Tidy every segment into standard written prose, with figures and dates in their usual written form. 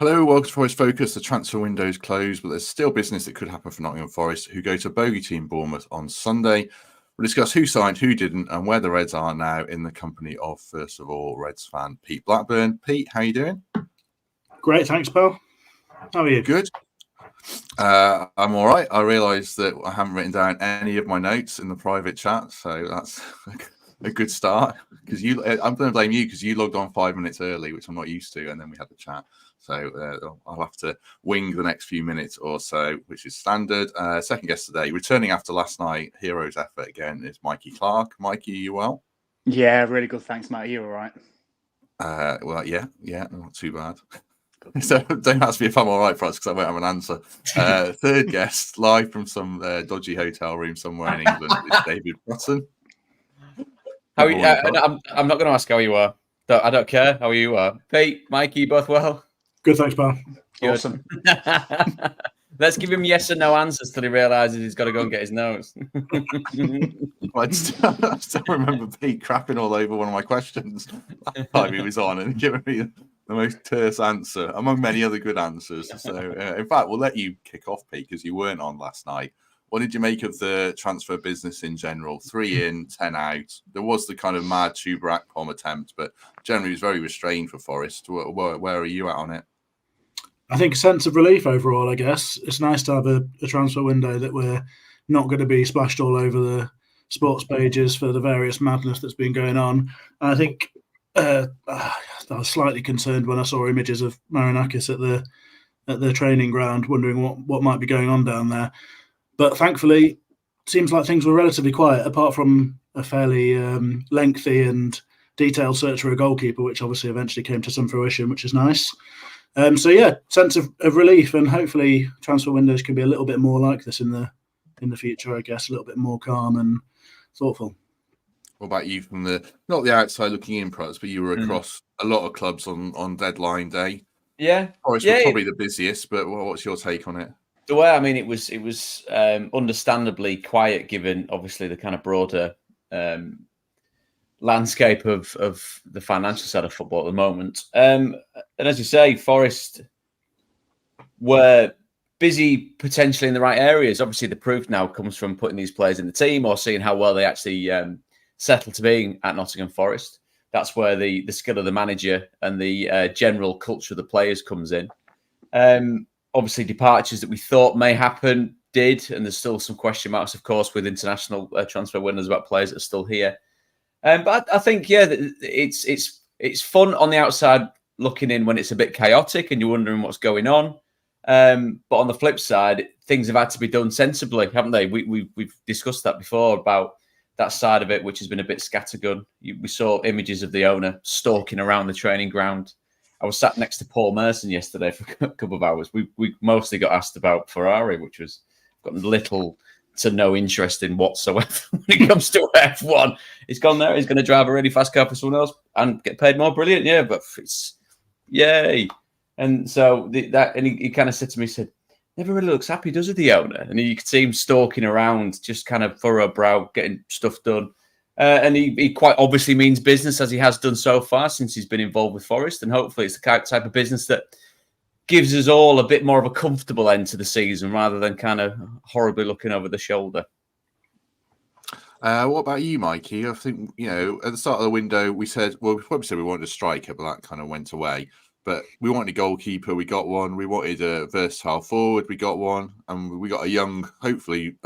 Hello, welcome to Forest Focus. The transfer window is closed, but there's still business that could happen for Nottingham Forest, who go to bogey team Bournemouth on Sunday. We'll discuss who signed, who didn't, and where the Reds are now in the company of, first of all, Reds fan Pete Blackburn. Pete, how are you doing? Great, thanks, pal. How are you? Good. I'm all right. I realised that I haven't written down any of my notes in the private chat, so that's a good start. Because I'm going to blame you because you logged on 5 minutes early, which I'm not used to, and then we had the chat. So I'll have to wing the next few minutes or so, which is standard. Second guest today, returning after last night, hero's effort again, is Mikey Clarke. Mikey, are you well? Yeah, really good. Thanks, Matt. Are you all right? Well, yeah, not too bad. So don't ask me if I'm all right, Franz, because I won't have an answer. Third guest, live from some dodgy hotel room somewhere in England, is David Prutton. How are you? I'm not going to ask how you are. I don't care how you are. Pete, Mikey, both well? Good, thanks, pal. Good. Awesome. Let's give him yes and no answers till he realises he's got to go and get his notes. I still remember Pete crapping all over one of my questions last time he was on and giving me the most terse answer, among many other good answers. So, in fact, we'll let you kick off, Pete, because you weren't on last night. What did you make of the transfer business in general? 3 in, 10 out. There was the kind of mad Tuber Akpom attempt, but generally it was very restrained for Forest. Where are you at on it? I think a sense of relief overall, I guess. It's nice to have a transfer window that we're not going to be splashed all over the sports pages for the various madness that's been going on. And I think I was slightly concerned when I saw images of Marinakis at the training ground, wondering what might be going on down there. But thankfully, it seems like things were relatively quiet, apart from a fairly lengthy and detailed search for a goalkeeper, which obviously eventually came to some fruition, which is nice. So yeah, sense of relief, and hopefully transfer windows can be a little bit more like this in the future. I guess a little bit more calm and thoughtful. What about you from not the outside looking in, Prutz, but you were across a lot of clubs on deadline day. Yeah, Forest were probably the busiest, but what's your take on it? The way, I mean, it was understandably quiet, given obviously the kind of broader landscape of the financial side of football at the moment. And as you say, Forest were busy potentially in the right areas. Obviously, the proof now comes from putting these players in the team or seeing how well they actually settle to being at Nottingham Forest. That's where the skill of the manager and the general culture of the players comes in. Obviously, departures that we thought may happen did, and there's still some question marks, of course, with international transfer windows about players that are still here. But I think, it's fun on the outside looking in when it's a bit chaotic and you're wondering what's going on. But on the flip side, things have had to be done sensibly, haven't they? We've discussed that before about that side of it, which has been a bit scattergun. We saw images of the owner stalking around the training ground. I was sat next to Paul Merson yesterday for a couple of hours. We mostly got asked about Ferrari, which was got little to no interest in whatsoever when it comes to F1. He's gone there. He's going to drive a really fast car for someone else and get paid more. Brilliant, yeah. But it's yay. And so he kind of said to me, he said, never really looks happy, does he, the owner? And you could see him stalking around, just kind of furrow brow, getting stuff done. And he quite obviously means business, as he has done so far since he's been involved with Forest. And hopefully it's the type of business that gives us all a bit more of a comfortable end to the season rather than kind of horribly looking over the shoulder. What about you, Mikey? I think, at the start of the window, we probably said we wanted a striker, but that kind of went away. But we wanted a goalkeeper, we got one. We wanted a versatile forward, we got one. And we got a young, hopefully,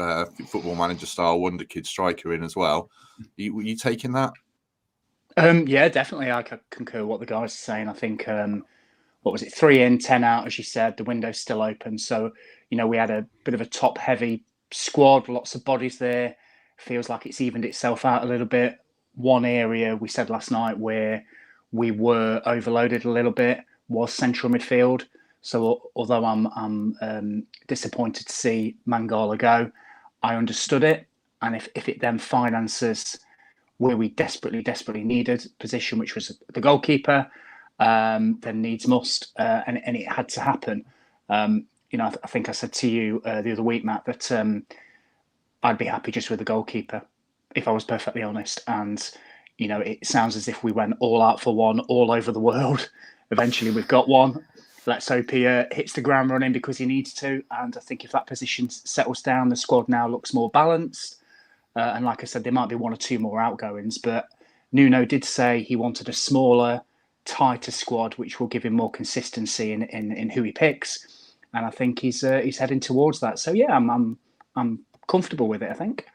football manager style wonder kid striker in as well. Were you taking that? Yeah, definitely. I concur what the guys are saying. I think, 3 in, 10 out, as you said, the window's still open. So, we had a bit of a top-heavy squad, lots of bodies there. Feels like it's evened itself out a little bit. One area we said last night where we were overloaded a little bit was central midfield. So although I'm disappointed to see Mangala go, I understood it. And if it then finances where we desperately needed position, which was the goalkeeper, then needs must, and it had to happen. I think I said to you the other week, Matt, that I'd be happy just with the goalkeeper, if I was perfectly honest. And, it sounds as if we went all out for one all over the world. Eventually we've got one. let's hope he hits the ground running because he needs to. And I think if that position settles down, the squad now looks more balanced. And like I said, there might be one or two more outgoings, but Nuno did say he wanted a smaller, tighter squad, which will give him more consistency in who he picks. And I think he's heading towards that. So yeah, I'm comfortable with it, I think.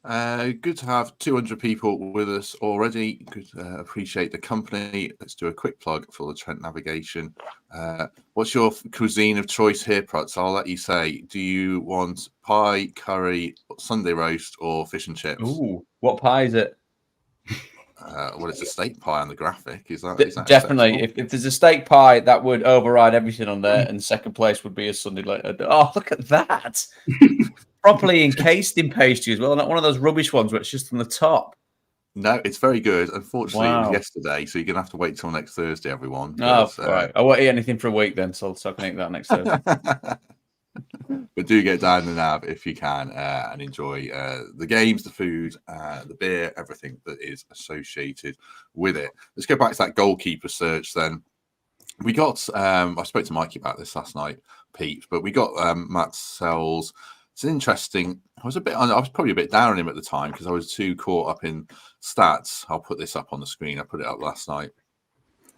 Good to have 200 people with us already. Good, appreciate the company. Let's do a quick plug for the Trent Navigation. What's your cuisine of choice here, Prutz? I'll let you say. Do you want pie, curry, Sunday roast, or fish and chips? Ooh, what pie is it? Well, it's a steak pie on the graphic. Is that definitely? acceptable? If there's a steak pie, that would override everything on there, and second place would be a Sunday later. Oh, look at that! Properly encased in pastry as well, not one of those rubbish ones where it's just on the top. No, it's very good. Unfortunately, It Wow. was yesterday, so you're gonna have to wait till next Thursday, everyone. Oh, right. I won't eat anything for a week then, so I can eat that next Thursday. But do get down the nav if you can and enjoy the games, the food, the beer, everything that is associated with it. Let's go back to that goalkeeper search then. We got, I spoke to Mikey about this last night, Pete, but we got Matt Sells. It's interesting. I was probably a bit down on him at the time because I was too caught up in stats. I'll put this up on the screen. I put it up last night.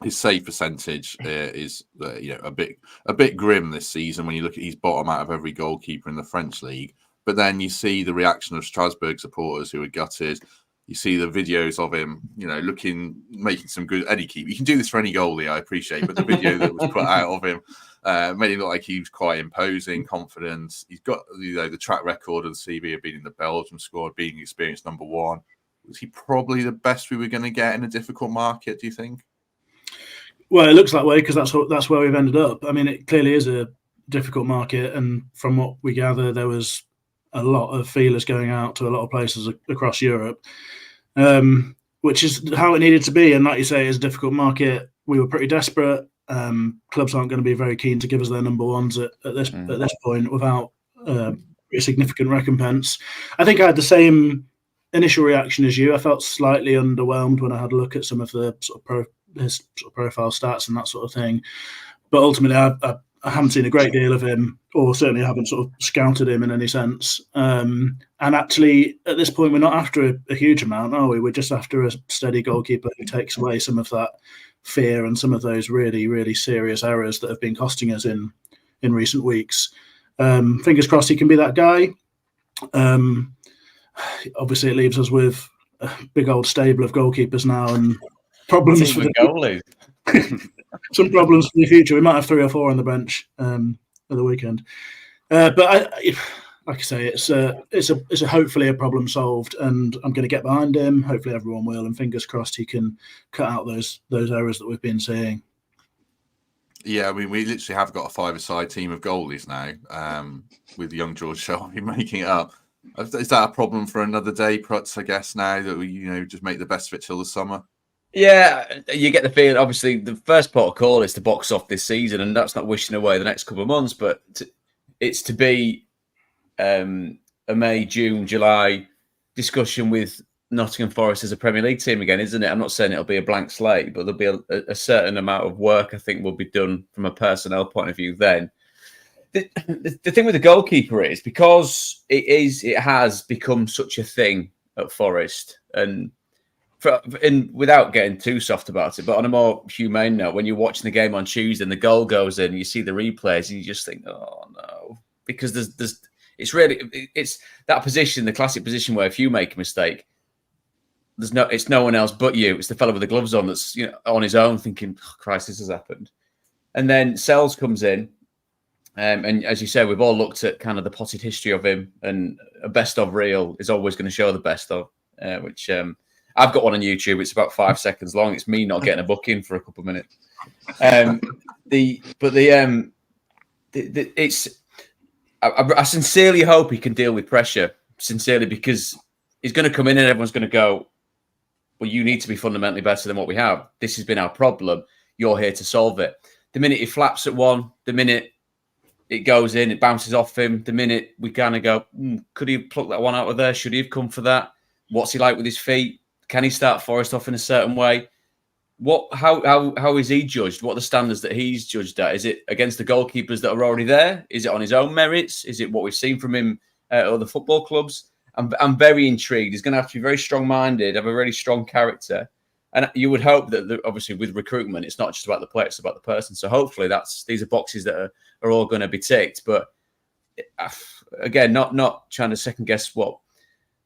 His save percentage is a bit grim this season when you look at his bottom out of every goalkeeper in the French league. But then you see the reaction of Strasbourg supporters who are gutted. You see the videos of him, making some good any keep. You can do this for any goalie, I appreciate, but the video that was put out of him made it look like he was quite imposing, confident. He's got the track record of the CV of being in the Belgium squad, being experienced number one. Was he probably the best we were going to get in a difficult market? Do you think? Well, it looks that way because that's where we've ended up. I mean, it clearly is a difficult market, and from what we gather, there was a lot of feelers going out to a lot of places across Europe, which is how it needed to be. And like you say, it's a difficult market. We were pretty desperate. Clubs aren't going to be very keen to give us their number ones at this point without a significant recompense. I think I had the same initial reaction as you. I felt slightly underwhelmed when I had a look at some of the his profile stats and that sort of thing. But ultimately, I haven't seen a great deal of him, or certainly haven't sort of scouted him in any sense. And actually, at this point, we're not after a huge amount, are we? We're just after a steady goalkeeper who takes away some of that fear and some of those really, really serious errors that have been costing us in recent weeks. Fingers crossed he can be that guy. Obviously, it leaves us with a big old stable of goalkeepers now and problems for the goalies. Some problems for the future. We might have 3 or 4 on the bench at the weekend. But like I say, it's a hopefully a problem solved, and I'm going to get behind him. Hopefully, everyone will, and fingers crossed he can cut out those errors that we've been seeing. Yeah, I mean, we literally have got a 5-a-side team of goalies now, with young George Shelby making it up. Is that a problem for another day, Prutz? I guess now that we, just make the best of it till the summer. Yeah, you get the feeling. Obviously, the first port of call is to box off this season, and that's not wishing away the next couple of months. But it's to be a May, June, July discussion with Nottingham Forest as a Premier League team again, isn't it? I'm not saying it'll be a blank slate, but there'll be a certain amount of work I think will be done from a personnel point of view then. The thing with the goalkeeper is because it has become such a thing at Forest, and without getting too soft about it, but on a more humane note, when you're watching the game on Tuesday and the goal goes in, you see the replays and you just think, oh no, because it's that position, the classic position where if you make a mistake, it's no one else but you. It's the fellow with the gloves on that's on his own thinking, oh, Christ, this has happened. And then Sells comes in. And as you say, we've all looked at kind of the potted history of him, and a best of reel is always going to show the best of, which I've got one on YouTube. It's about 5 seconds long. It's me not getting a booking for a couple of minutes. I sincerely hope he can deal with pressure, sincerely, because he's going to come in and everyone's going to go, well, you need to be fundamentally better than what we have. This has been our problem. You're here to solve it. The minute he flaps at one, the minute it goes in, it bounces off him. The minute we kind of go, could he have plucked that one out of there? Should he have come for that? What's he like with his feet? Can he start Forest off in a certain way? How is he judged? What are the standards that he's judged at? Is it against the goalkeepers that are already there? Is it on his own merits? Is it what we've seen from him at other football clubs? I'm very intrigued. He's going to have to be very strong-minded, have a really strong character. And you would hope that, obviously, with recruitment, it's not just about the player, it's about the person. So hopefully these are boxes that are all going to be ticked. But again, not trying to second-guess what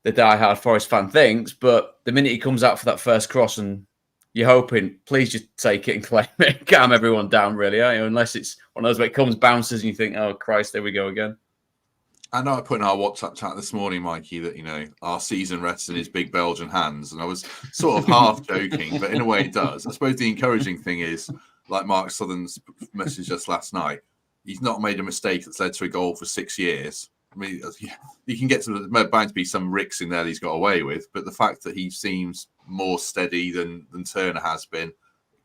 the die-hard Forest fan thinks, but the minute he comes out for that first cross and you're hoping, please just take it and claim it, calm everyone down, really, aren't you? Unless it's one of those where it comes, bounces, and you think, oh, Christ, there we go again. I know I put in our WhatsApp chat this morning, Mikey, that, our season rests in his big Belgian hands. And I was sort of half joking, but in a way it does. I suppose the encouraging thing is, like Mark Southern's message just last night, he's not made a mistake that's led to a goal for 6 years. I mean, you can get to there bound to be some ricks in there that he's got away with, but the fact that he seems more steady than Turner has been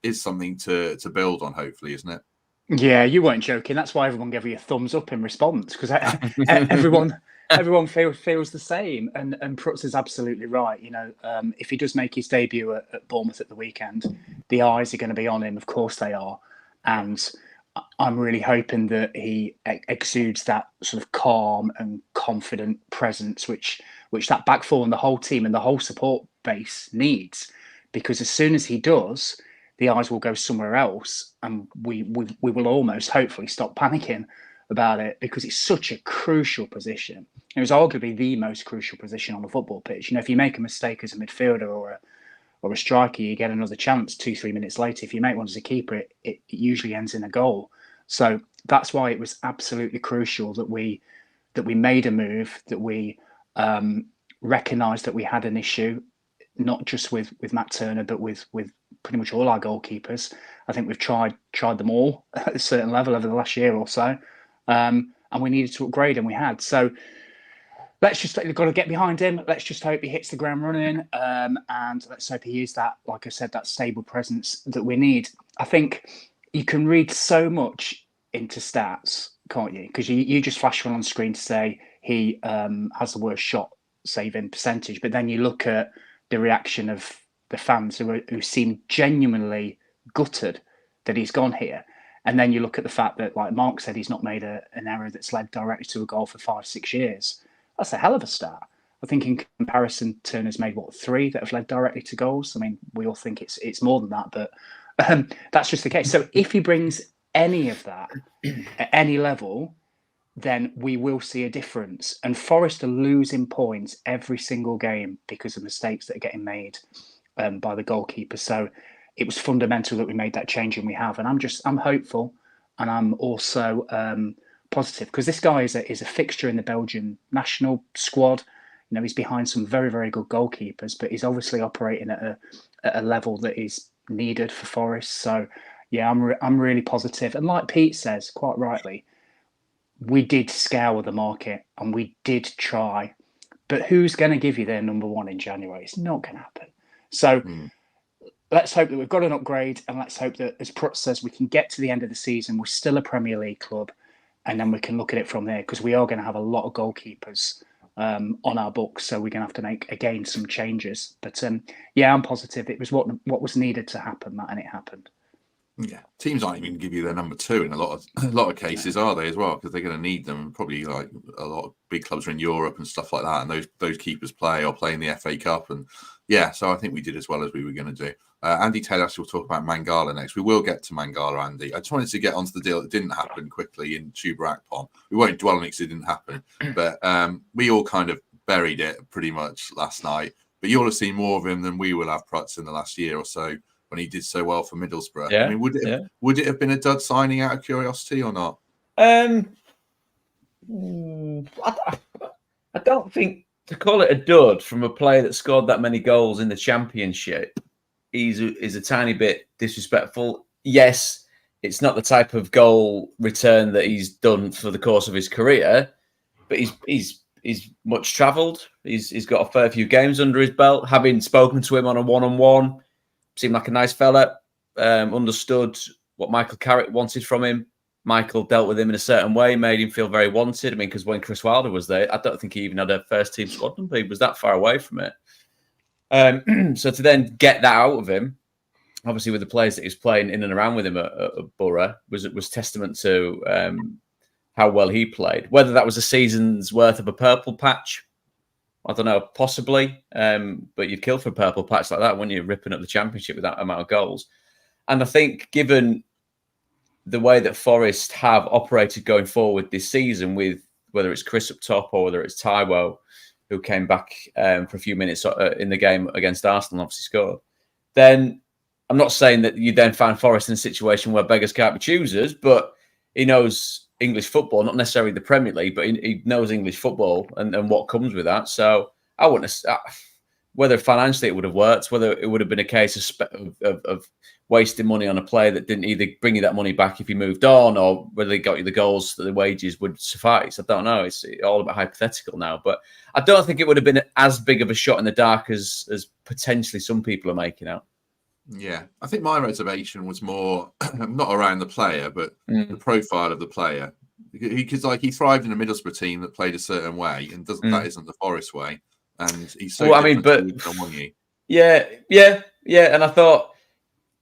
is something to build on, hopefully, isn't it? Yeah, you weren't joking. That's why everyone gave you a thumbs up in response, because everyone feels the same. And Prutz is absolutely right. If he does make his debut at Bournemouth at the weekend, the eyes are going to be on him. Of course they are. And I'm really hoping that he exudes that sort of calm and confident presence, which that back four and the whole team and the whole support base needs. Because as soon as he does, the eyes will go somewhere else, and we will almost hopefully stop panicking about it, because it's such a crucial position. It was arguably the most crucial position on the football pitch. If you make a mistake as a midfielder or a striker, you get another chance 2-3 minutes later. If you make one as a keeper, it usually ends in a goal. So that's why it was absolutely crucial that we made a move, that we recognised that we had an issue, not just with Matt Turner, but with pretty much all our goalkeepers. I think we've tried them all at a certain level over the last year or so, and we needed to upgrade, and we had. So we've got to get behind him. Let's just hope he hits the ground running, and let's hope he is that, like I said, that stable presence that we need. I think you can read so much into stats, can't you? Because you just flash one on screen to say he has the worst shot saving percentage, but then you look at the reaction of the fans who seem genuinely gutted that he's gone here. And then you look at the fact that, like Mark said, he's not made an error that's led directly to a goal for 5-6 years. That's a hell of a start. I think in comparison, Turner's made, 3 that have led directly to goals? I mean, we all think it's more than that, but that's just the case. So if he brings any of that at any level, then we will see a difference. And Forest are losing points every single game because of mistakes that are getting made by the goalkeeper. So it was fundamental that we made that change, and we have. And I'm hopeful, and I'm also positive, because this guy is a fixture in the Belgian national squad. He's behind some very, very good goalkeepers, but he's obviously operating at a level that is needed for Forest. So yeah, I'm really positive. And like Pete says, quite rightly, we did scour the market and we did try, but who's going to give you their number one in January? It's not going to happen. So let's hope that we've got an upgrade, and let's hope that, as Prutz says, we can get to the end of the season. We're still a Premier League club, and then we can look at it from there, because we are going to have a lot of goalkeepers on our books. So we're going to have to make, again, some changes. But yeah, I'm positive. It was what was needed to happen, Matt, and it happened. Yeah, teams aren't even going to give you their number 2 in a lot of cases, are they, as well? Because they're going to need them. Probably like a lot of big clubs are in Europe and stuff like that, and those keepers play in the FA Cup, and yeah. So I think we did as well as we were going to do. Andy Taylor will talk about Mangala next. We will get to Mangala, Andy. I just wanted to get onto the deal that didn't happen quickly in Tuber Akpom. We won't dwell on it because it didn't happen, but we all kind of buried it pretty much last night. But you'll have seen more of him than we will have, Prutz, in the last year or so, when he did so well for Middlesbrough. Yeah, I mean, would it have been a dud signing out of curiosity or not? I don't think, to call it a dud from a player that scored that many goals in the Championship is a tiny bit disrespectful. Yes, it's not the type of goal return that he's done for the course of his career, but he's much travelled. He's got a fair few games under his belt. Having spoken to him on a one-on-one, seemed like a nice fella, understood what Michael Clarke wanted from him. Michael dealt with him in a certain way, made him feel very wanted. I mean, because when Chris Wilder was there, I don't think he even had a first-team squad number. He was that far away from it. So to then get that out of him, obviously with the players that he was playing in and around with him at Borough was testament to how well he played. Whether that was a season's worth of a purple patch, I don't know, possibly. But you'd kill for a purple patch like that when you're ripping up the Championship with that amount of goals. And I think given the way that Forest have operated going forward this season, with whether it's Chris up top or whether it's Taiwo, who came back for a few minutes in the game against Arsenal and obviously scored, then I'm not saying that you then find Forest in a situation where beggars can't be choosers, but he knows English football, not necessarily the Premier League, but he knows English football and what comes with that. So I wouldn't have, whether financially it would have worked, whether it would have been a case of wasting money on a player that didn't either bring you that money back if you moved on, or whether they got you the goals that the wages would suffice. I don't know. It's all about hypothetical now, but I don't think it would have been as big of a shot in the dark as potentially some people are making out. Yeah, I think my reservation was more not around the player, but the profile of the player. Because he thrived in a Middlesbrough team that played a certain way, and that isn't the Forest way. And he's so yeah. And I thought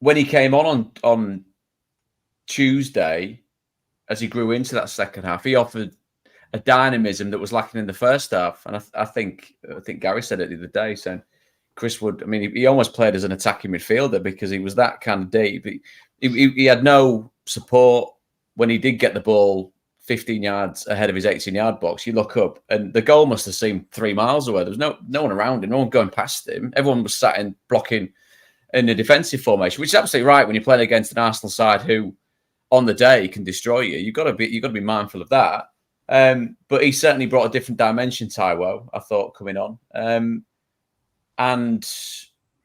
when he came on Tuesday, as he grew into that second half, he offered a dynamism that was lacking in the first half. And I think Gary said it the other day, saying Chris Wood, I mean, he almost played as an attacking midfielder because he was that kind of deep. He had no support when he did get the ball 15 yards ahead of his 18-yard box. You look up and the goal must have seemed 3 miles away. There was no one around him, no one going past him. Everyone was sat in blocking in a defensive formation, which is absolutely right when you're playing against an Arsenal side who, on the day, can destroy you. You've got to be mindful of that. But he certainly brought a different dimension, Taiwo, I thought, coming on. And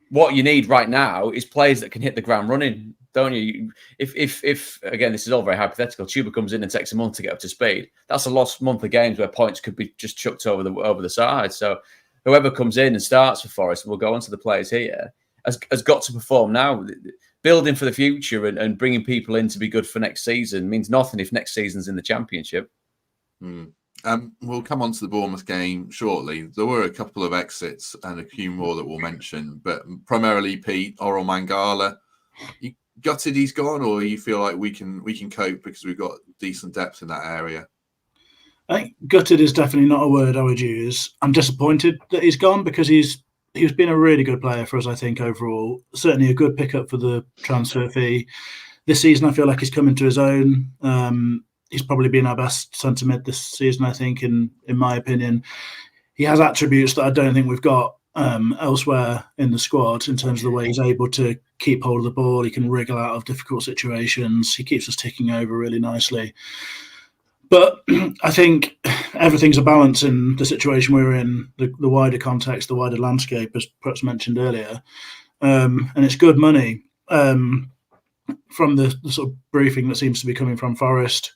what you need right now is players that can hit the ground running, don't you? If again, this is all very hypothetical, Tuba comes in and takes a month to get up to speed, that's a lost month of games where points could be just chucked over the side. So whoever comes in and starts for Forest, we'll go on to the players here, has got to perform now. Building for the future and bringing people in to be good for next season means nothing if next season's in the Championship. We'll come on to the Bournemouth game shortly. There were a couple of exits and a few more that we'll mention, but primarily Pete, Oral Mangala. You gutted he's gone, or you feel like we can cope because we've got decent depth in that area? I think gutted is definitely not a word I would use. I'm disappointed that he's gone because he's been a really good player for us, I think, overall. Certainly a good pickup for the transfer fee. This season, I feel like he's come into his own. He's probably been our best centre mid this season, I think, in my opinion. He has attributes that I don't think we've got elsewhere in the squad in terms of the way he's able to keep hold of the ball. He can wriggle out of difficult situations. He keeps us ticking over really nicely. But I think everything's a balance in the situation we're in, the wider context, the wider landscape, as perhaps mentioned earlier. And it's good money. From the sort of briefing that seems to be coming from Forest,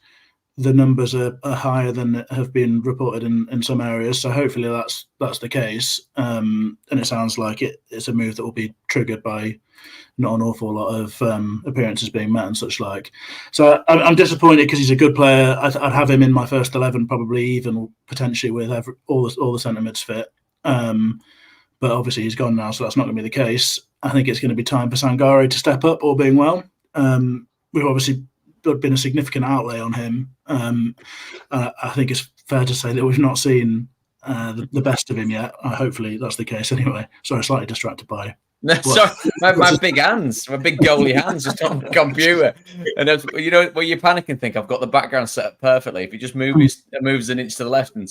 the numbers are higher than have been reported in some areas. So hopefully that's the case. And it sounds like it's a move that will be triggered by not an awful lot of appearances being met and such like. So I'm disappointed because he's a good player. I'd have him in my first 11, probably even potentially with all the centre mids fit. But obviously he's gone now, so that's not going to be the case. I think it's going to be time for Sangare to step up, all being well. We've obviously been a significant outlay on him. I think it's fair to say that we've not seen the best of him yet. Hopefully that's the case anyway. Sorry, slightly distracted by... Sorry, my big hands, my big goalie hands just on the computer. And you know, when you panic and think, I've got the background set up perfectly. If you just moves an inch to the left and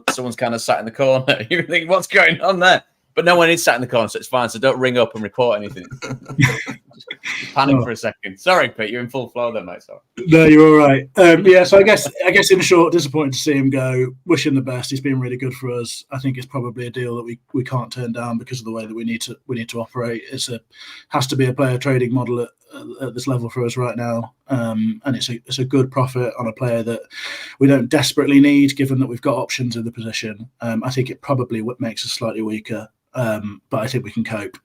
someone's kind of sat in the corner, you think, what's going on there? But no one is sat in the corner, so it's fine. So don't ring up and report anything. Just panic for a second. Sorry, Pete, you're in full flow there, mate. Sorry. No, you're all right. Yeah, so I guess in short, disappointed to see him go. Wish him the best. He's been really good for us. I think it's probably a deal that we can't turn down because of the way that we need to operate. Has to be a player trading model at this level for us right now, and it's a good profit on a player that we don't desperately need, given that we've got options in the position. I think it probably makes us slightly weaker. But I think we can cope.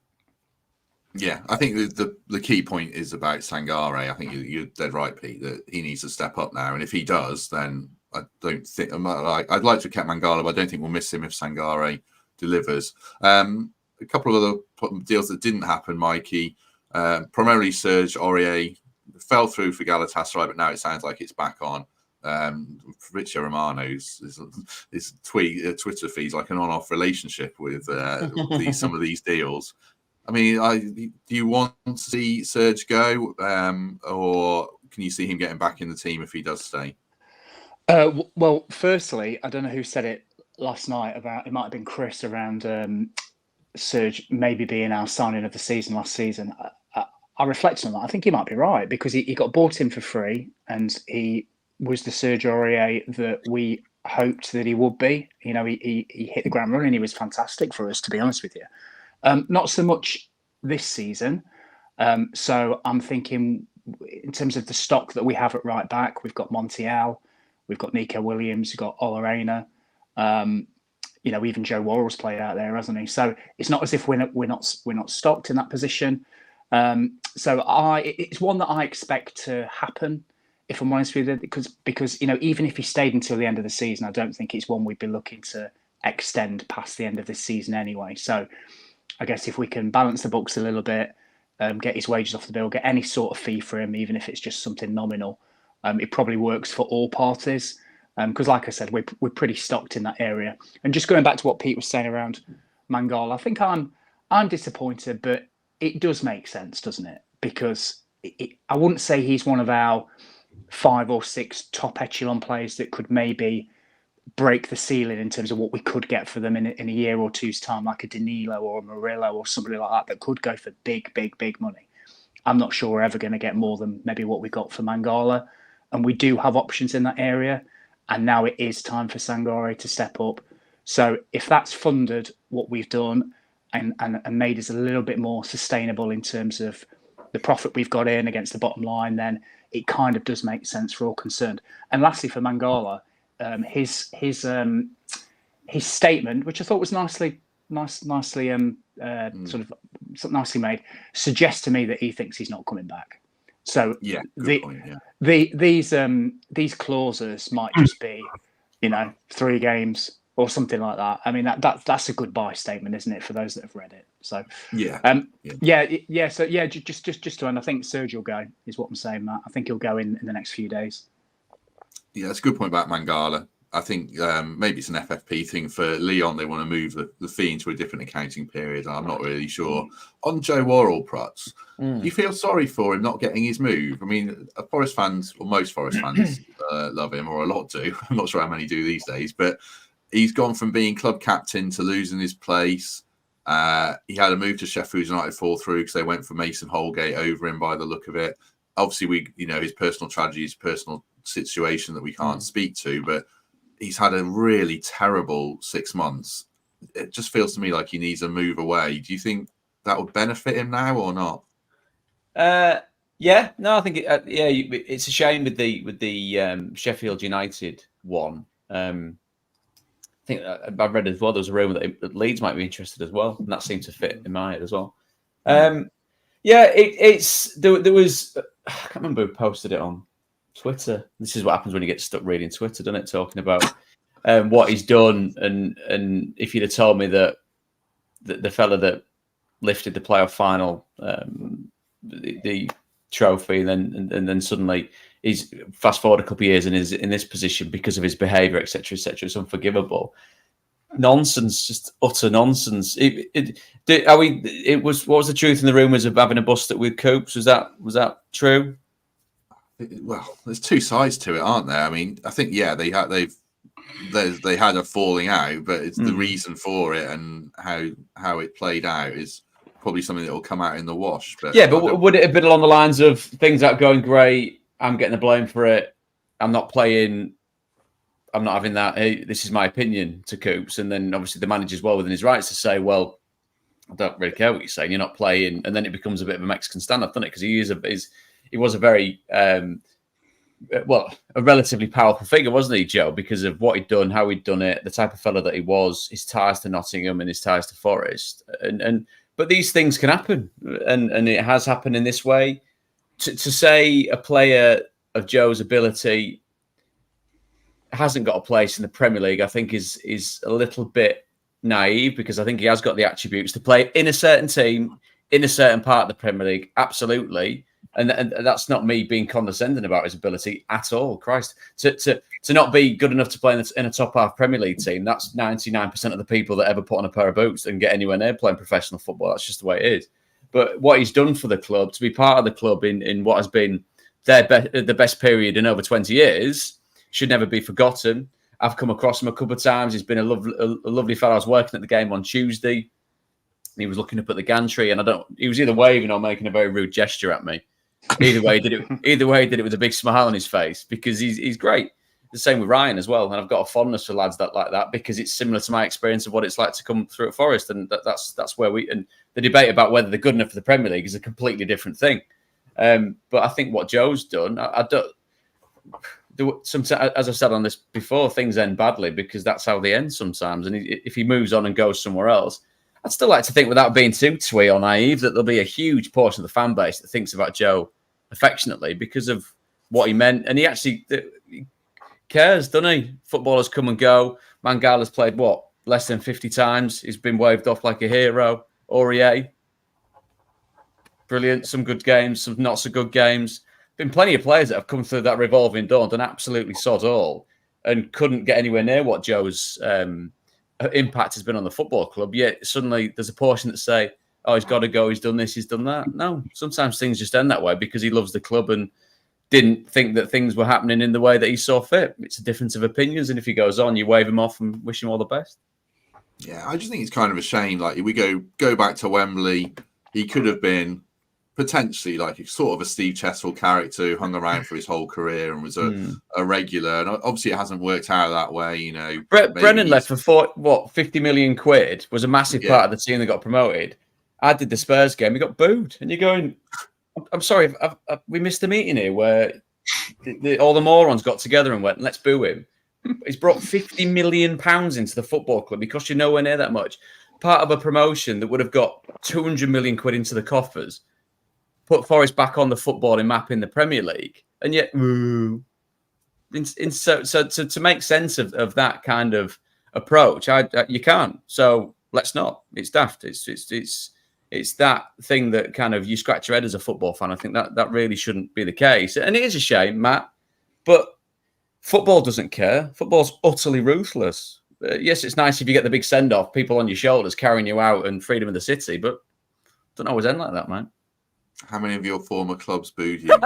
Yeah, I think the key point is about Sangare. I think you're dead right, Pete, that he needs to step up now. And if he does, then I don't think... I'd like to have kept Mangala, but I don't think we'll miss him if Sangare delivers. A couple of other deals that didn't happen, Mikey. Primarily Serge Aurier fell through for Galatasaray, but now it sounds like it's back on. Fabrizio Romano's his Twitter feed's like an on-off relationship with some of these deals. I mean, do you want to see Serge go, or can you see him getting back in the team if he does stay? Well, firstly, I don't know who said it last night about, it might have been Chris, around Serge maybe being our signing of the season last season. I reflected on that. I think he might be right, because he got bought in for free, and he was the Serge Aurier that we hoped that he would be. You know, he hit the ground running. He was fantastic for us, to be honest with you. Not so much this season. So I'm thinking, in terms of the stock that we have at right back, we've got Montiel, we've got Nico Williams, we've got Olarena. You know, even Joe Worrell's played out there, hasn't he? So it's not as if we're not stocked in that position. So it's one that I expect to happen, if I'm honest with you, because you know, even if he stayed until the end of the season, I don't think it's one we'd be looking to extend past the end of this season anyway. So I guess if we can balance the books a little bit, get his wages off the bill, get any sort of fee for him, even if it's just something nominal, it probably works for all parties. Because like I said, we're pretty stocked in that area. And just going back to what Pete was saying around Mangala, I think I'm disappointed, but it does make sense, doesn't it? Because I wouldn't say he's one of our 5 or 6 top echelon players that could maybe break the ceiling in terms of what we could get for them in a year or two's time, like a Danilo or a Murillo or somebody like that could go for big money. I'm not sure we're ever going to get more than maybe what we got for Mangala. And we do have options in that area. And now it is time for Sangare to step up. So if that's funded what we've done and made us a little bit more sustainable in terms of the profit we've got in against the bottom line, then it kind of does make sense for all concerned. And lastly, for Mangala, his statement, which I thought was nicely sort of nicely made, suggests to me that he thinks he's not coming back. So yeah, these clauses might just be, you know, 3 games or something like that. I mean, that's a goodbye statement, isn't it, for those that have read it? So just to end, I think Serge will go, is what I'm saying, Matt. I think he'll go in the next few days. Yeah, that's a good point about Mangala. I think maybe it's an FFP thing for Lyon. They want to move the fee into a different accounting period. I'm not really sure. On Joe Worrell, Prutz, do you feel sorry for him not getting his move? I mean, Forest fans, or most Forest fans, love him, or a lot do. I'm not sure how many do these days, but he's gone from being club captain to losing his place. He had a move to Sheffield United fall through because they went for Mason Holgate over him by the look of it. Obviously, his personal tragedy, his personal situation that we can't speak to, but he's had a really terrible 6 months. It just feels to me like he needs a move away. Do you think that would benefit him now or not? Yeah, no, I think it's a shame with the Sheffield United one. I think I've read as well. There was a rumor that Leeds might be interested as well, and that seemed to fit in my head as well. There was I can't remember who posted it on Twitter. This is what happens when you get stuck reading Twitter, doesn't it? Talking about what he's done, and if you'd have told me that the fella that lifted the playoff final, the trophy, and then suddenly he's fast forward a couple of years and is in this position because of his behaviour, etc., etc. It's unforgivable. Nonsense, just utter nonsense. What was the truth in the rumours of having a bust-up with Coops? Was that true? Well, there's 2 sides to it, aren't there? I mean, I think they had a falling out, but it's the reason for it and how it played out is probably something that will come out in the wash. But would it have been along the lines of things aren't going great? I'm getting the blame for it. I'm not playing. I'm not having that. Hey, this is my opinion to Coops, and then obviously the manager's well within his rights to say, "Well, I don't really care what you're saying. You're not playing," and then it becomes a bit of a Mexican standoff, doesn't it? Because he was a very a relatively powerful figure, wasn't he, Joe? Because of what he'd done, how he'd done it, the type of fellow that he was, his ties to Nottingham and his ties to Forest, but these things can happen, and it has happened in this way. To say a player of Joe's ability hasn't got a place in the Premier League, I think is a little bit naive, because I think he has got the attributes to play in a certain team in a certain part of the Premier League, absolutely. And that's not me being condescending about his ability at all. Christ, to not be good enough to play in a top half Premier League team, that's 99% of the people that ever put on a pair of boots and get anywhere near playing professional football. That's just the way it is. But what he's done for the club, to be part of the club in what has been the best period in over 20 years, should never be forgotten. I've come across him a couple of times. He's been a lovely fellow. I was working at the game on Tuesday. He was looking up at the gantry, and he was either waving or making a very rude gesture at me. Either way, he did it with a big smile on his face, because he's great. The same with Ryan as well. And I've got a fondness for lads like that, because it's similar to my experience of what it's like to come through at Forest. And that's where and the debate about whether they're good enough for the Premier League is a completely different thing. But I think what Joe's done, I don't. Sometimes, as I've said on this before, things end badly because that's how they end sometimes. And if he moves on and goes somewhere else, I'd still like to think, without being too twee or naive, that there'll be a huge portion of the fan base that thinks about Joe affectionately because of what he meant. And he actually cares, doesn't he? Footballers come and go. Mangala's played, less than 50 times. He's been waved off like a hero. Aurier, brilliant. Some good games, some not so good games. Been plenty of players that have come through that revolving door and done absolutely sod all and couldn't get anywhere near what Joe's impact has been on the football club. Yet suddenly there's a portion that say, oh, he's got to go, he's done this, he's done that. No, sometimes things just end that way because he loves the club and didn't think that things were happening in the way that he saw fit. It's a difference of opinions, and if he goes on, you wave him off and wish him all the best. Yeah, I just think it's kind of a shame. Like, if we go back to Wembley, he could have been potentially like sort of a Steve Cheswell character who hung around for his whole career and was a regular. And obviously it hasn't worked out that way, you know. Brennan left for 50 million quid, was a massive part of the team that got promoted. I did the Spurs game, we got booed. And you're going, I'm sorry, we missed a meeting here where all the morons got together and went, let's boo him. He's brought 50 million pounds into the football club. He cost you nowhere near that much. Part of a promotion that would have got 200 million quid into the coffers. Put Forest back on the footballing map in the Premier League, and yet, so to make sense of that kind of approach, you can't. So let's not. It's daft. It's that thing that kind of you scratch your head as a football fan. I think that really shouldn't be the case, and it is a shame, Matt. But football doesn't care. Football's utterly ruthless. Yes, it's nice if you get the big send off, people on your shoulders carrying you out, and freedom of the city, but it doesn't always end like that, man. How many of your former clubs booed you?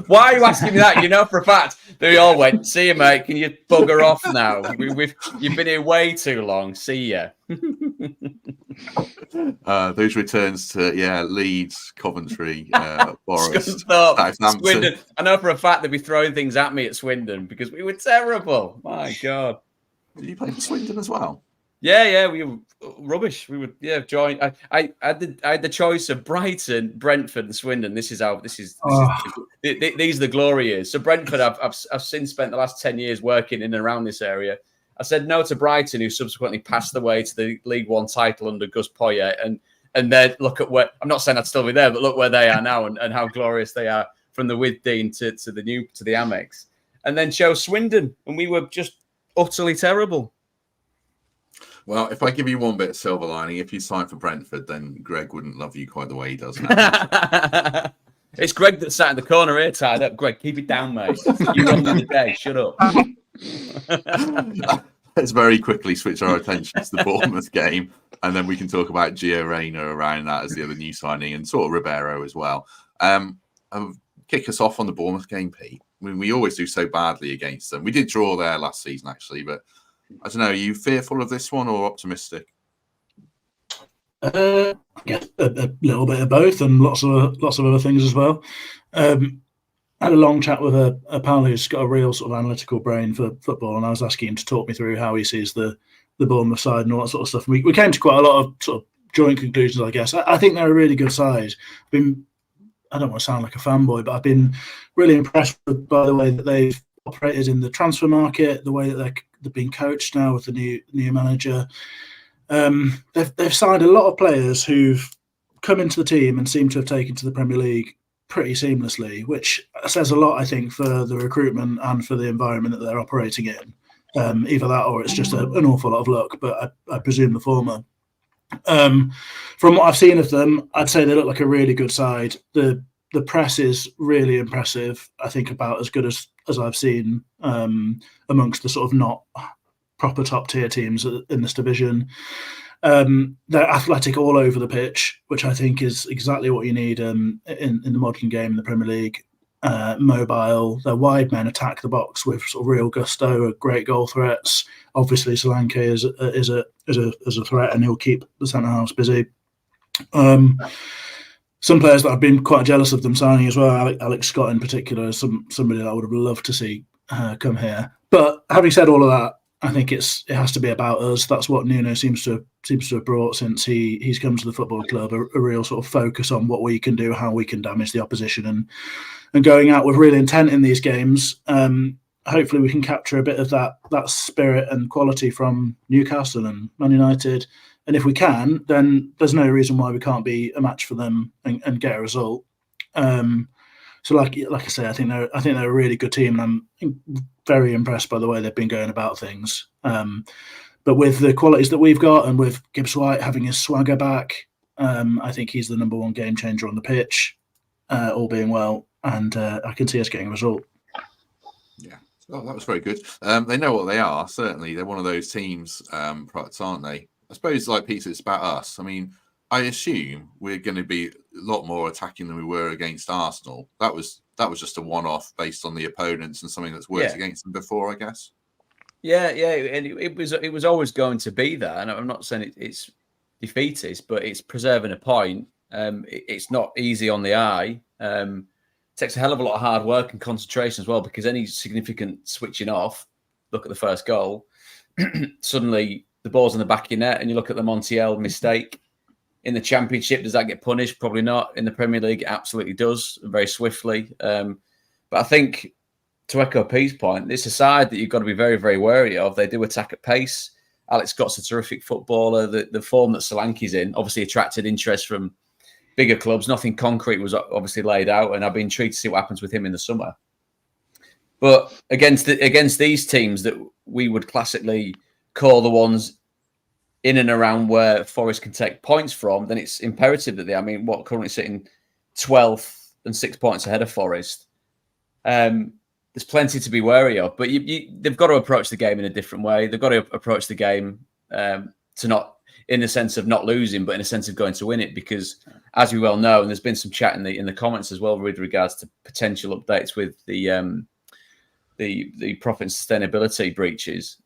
Why are you asking me that? You know for a fact they all went, see you, mate. Can you bugger off now? You've been here way too long. See ya. Those returns to Leeds, Coventry, Forest, Southampton. Swindon. I know for a fact they'd be throwing things at me at Swindon because we were terrible. My God. Did you play for Swindon as well? Yeah, we were rubbish. We would, join. I had the choice of Brighton, Brentford, and Swindon. These are the glory years. So Brentford, I've since spent the last 10 years working in and around this area. I said no to Brighton, who subsequently passed the way to the League One title under Gus Poyet, and then look at where I'm not saying I'd still be there, but look where they are now and how glorious they are from the Withdean to the Amex, and then chose Swindon, and we were just utterly terrible. Well, if I give you one bit of silver lining, if you sign for Brentford, then Greg wouldn't love you quite the way he does now. It's Greg that sat in the corner here tied up. Greg, keep it down, mate. You got me the day. Shut up. Let's very quickly switch our attention to the Bournemouth game, and then we can talk about Gio Reyna around that as the other new signing, and sort of Ribeiro as well. Kick us off on the Bournemouth game, Pete. I mean, we always do so badly against them. We did draw there last season, actually, but I don't know. Are you fearful of this one or optimistic? I guess a little bit of both, and lots of other things as well. I had a long chat with a pal who's got a real sort of analytical brain for football, and I was asking him to talk me through how he sees the Bournemouth side and all that sort of stuff. We came to quite a lot of sort of joint conclusions, I guess. I think they're a really good side. I don't want to sound like a fanboy, but I've been really impressed by the way that they've operated in the transfer market, the way that they've been coached now with the new manager. They've signed a lot of players who've come into the team and seem to have taken to the Premier League pretty seamlessly, which says a lot, I think, for the recruitment and for the environment that they're operating in. Either that or it's just an awful lot of luck, but I presume the former. From what I've seen of them, I'd say they look like a really good side. The press is really impressive. I think about as good as I've seen amongst the sort of not proper top tier teams in this division. They're athletic all over the pitch, which I think is exactly what you need in the modern game in the Premier League. Mobile, their wide men attack the box with sort of real gusto, great goal threats. Obviously, Solanke is a threat, and he'll keep the centre halves busy. Some players that I've been quite jealous of them signing as well. Alex Scott in particular is somebody that I would have loved to see come here. But having said all of that, I think it has to be about us. That's what Nuno seems to have brought since he's come to the football club. A real sort of focus on what we can do, how we can damage the opposition, and going out with real intent in these games. Hopefully, we can capture a bit of that spirit and quality from Newcastle and Man United. And if we can, then there's no reason why we can't be a match for them and get a result. So, like I say, I think they're a really good team, and I'm very impressed by the way they've been going about things. But with the qualities that we've got, and with Gibbs White having his swagger back, I think he's the number one game changer on the pitch, all being well, and I can see us getting a result. Yeah, oh, that was very good. They know what they are. Certainly, they're one of those teams, products, aren't they? I suppose, like Peter, it's about us. I mean, I assume we're going to be a lot more attacking than we were against Arsenal. That was just a one-off based on the opponents and something that's worked against them before, I guess. Yeah, and it was always going to be that. And I'm not saying it's defeatist, but it's preserving a point. It's not easy on the eye. It takes a hell of a lot of hard work and concentration as well, because any significant switching off, look at the first goal, suddenly the ball's in the back of your net, and you look at the Montiel mistake. In the Championship, does that get punished? Probably not. In the Premier League, it absolutely does, very swiftly. But I think, to echo Pete's point, it's a side that you've got to be very, very wary of. They do attack at pace. Alex Scott's a terrific footballer. The form that Solanke's in obviously attracted interest from bigger clubs. Nothing concrete was obviously laid out, and I've been intrigued to see what happens with him in the summer. But against these teams that we would classically call the ones in and around where Forest can take points from, then it's imperative that currently sitting 12th and 6 points ahead of Forest. There's plenty to be wary of, but they've got to approach the game in a different way. They've got to approach the game to not, in the sense of not losing, but in a sense of going to win it, because as we well know, and there's been some chat in the comments as well with regards to potential updates with the profit and sustainability breaches.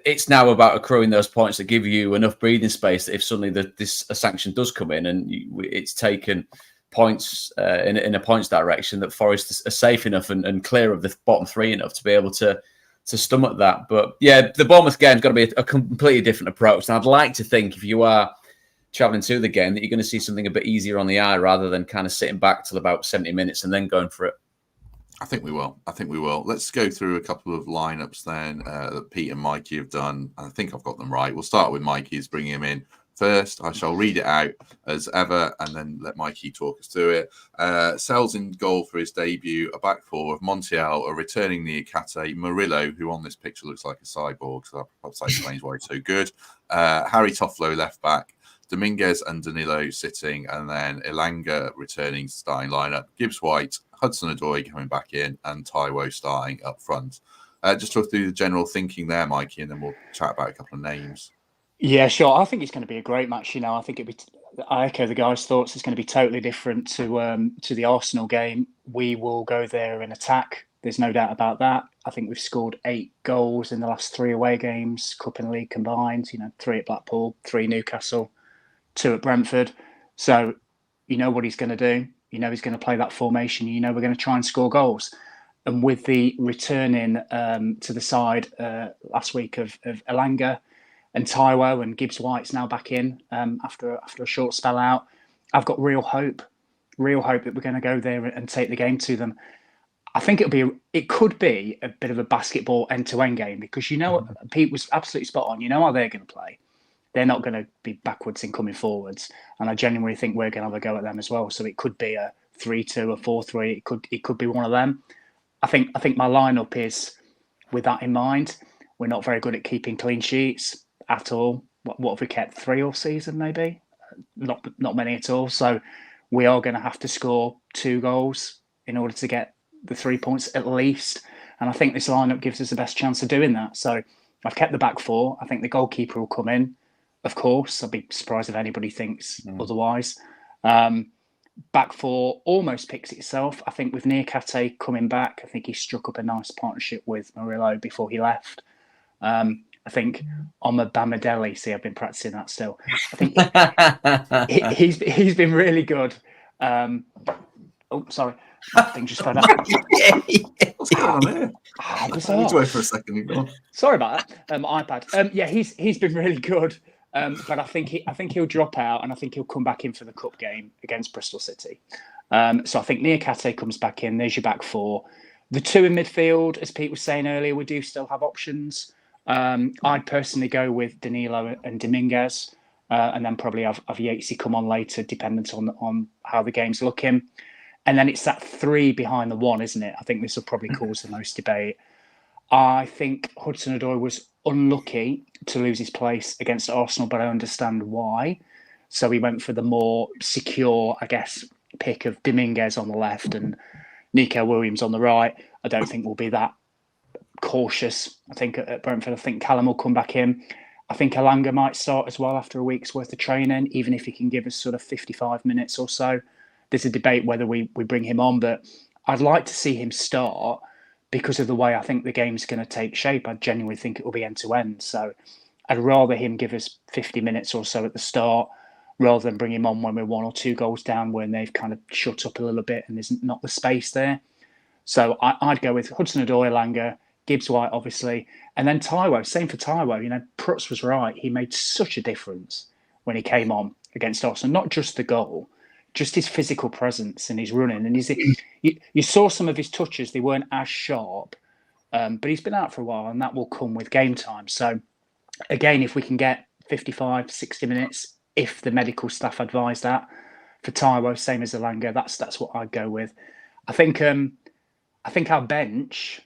It's now about accruing those points that give you enough breathing space that if suddenly a sanction does come in and it's taken points in a points direction, that Forest are safe enough and clear of the bottom three enough to be able to stomach that. But yeah, the Bournemouth game's got to be a completely different approach. And I'd like to think, if you are travelling to the game, that you're going to see something a bit easier on the eye rather than kind of sitting back till about 70 minutes and then going for it. I think we will. Let's go through a couple of lineups then that Pete and Mikey have done. I think I've got them right. We'll start with Mikey's bringing him in first. I shall read it out as ever and then let Mikey talk us through it. Sells in goal for his debut, a back four of Montiel, a returning Niakate, Murillo, who on this picture looks like a cyborg, so that explains why he's so good. Harry Toffolo left back, Dominguez and Danilo sitting, and then Elanga returning starting lineup. Gibbs White, Hudson-Odoi coming back in, and Taiwo starting up front. Just talk through the general thinking there, Mikey, and then we'll chat about a couple of names. Yeah, sure. I think it's going to be a great match. I think I echo the guys' thoughts. It's going to be totally different to the Arsenal game. We will go there and attack. There's no doubt about that. I think we've scored 8 goals in the last 3 away games, Cup and League combined. 3 at Blackpool, 3 Newcastle, 2 at Brentford. So you know what he's going to do. He's going to play that formation. We're going to try and score goals. And with the returning to the side last week of Elanga and Taiwo, and Gibbs White's now back in after a short spell out, I've got real hope that we're going to go there and take the game to them. I think it could be a bit of a basketball end-to-end game, because Pete was absolutely spot on. How they're going to play. They're not going to be backwards in coming forwards, and I genuinely think we're going to have a go at them as well. So it could be a 3-2, a 4-3. It could be one of them. I think my lineup is with that in mind. We're not very good at keeping clean sheets at all. what have we kept? 3 all season, maybe? Not many at all. So we are going to have to score 2 goals in order to get the 3 points at least. And I think this lineup gives us the best chance of doing that. So I've kept the back 4. I think the goalkeeper will come in, of course. I'd be surprised if anybody thinks otherwise. Back 4 almost picks itself. I think with Niakate coming back, I think he struck up a nice partnership with Murillo before he left. I think Omar Bamadeli, see, I've been practicing that still. I think he's been really good. Oh, sorry. Things just fell out. What's going on here? I need to wait for a second. Sorry about that. iPad. Yeah, he's been really good. But I think he'll drop out, and I think he'll come back in for the cup game against Bristol City. So I think Niakate comes back in. There's your back 4. The 2 in midfield, as Pete was saying earlier, we do still have options. I'd personally go with Danilo and Dominguez, and then probably have Yatesy come on later, dependent on how the game's looking. And then it's that 3 behind the 1, isn't it? I think this will probably cause the most debate. I think Hudson-Odoi was unlucky to lose his place against Arsenal, but I understand why. So he went for the more secure, I guess, pick of Dominguez on the left and Nico Williams on the right. I don't think we'll be that cautious. I think at Brentford, I think Callum will come back in. I think Elanga might start as well after a week's worth of training, even if he can give us sort of 55 minutes or so. There's a debate whether we bring him on, but I'd like to see him start because of the way I think the game's going to take shape. I genuinely think it will be end-to-end. So I'd rather him give us 50 minutes or so at the start rather than bring him on when we're 1 or 2 goals down when they've kind of shut up a little bit and there's not the space there. So I'd go with Hudson-Odoi, Elanga, Gibbs-White, obviously, and then Taiwo. Same for Taiwo. You know, Prutz was right. He made such a difference when he came on against Arsenal. Not just the goal, just his physical presence and his running. And you saw some of his touches. They weren't as sharp, but he's been out for a while, and that will come with game time. So, again, if we can get 55, 60 minutes, if the medical staff advise that, for Taiwo, same as Elanga, that's what I'd go with. I think our bench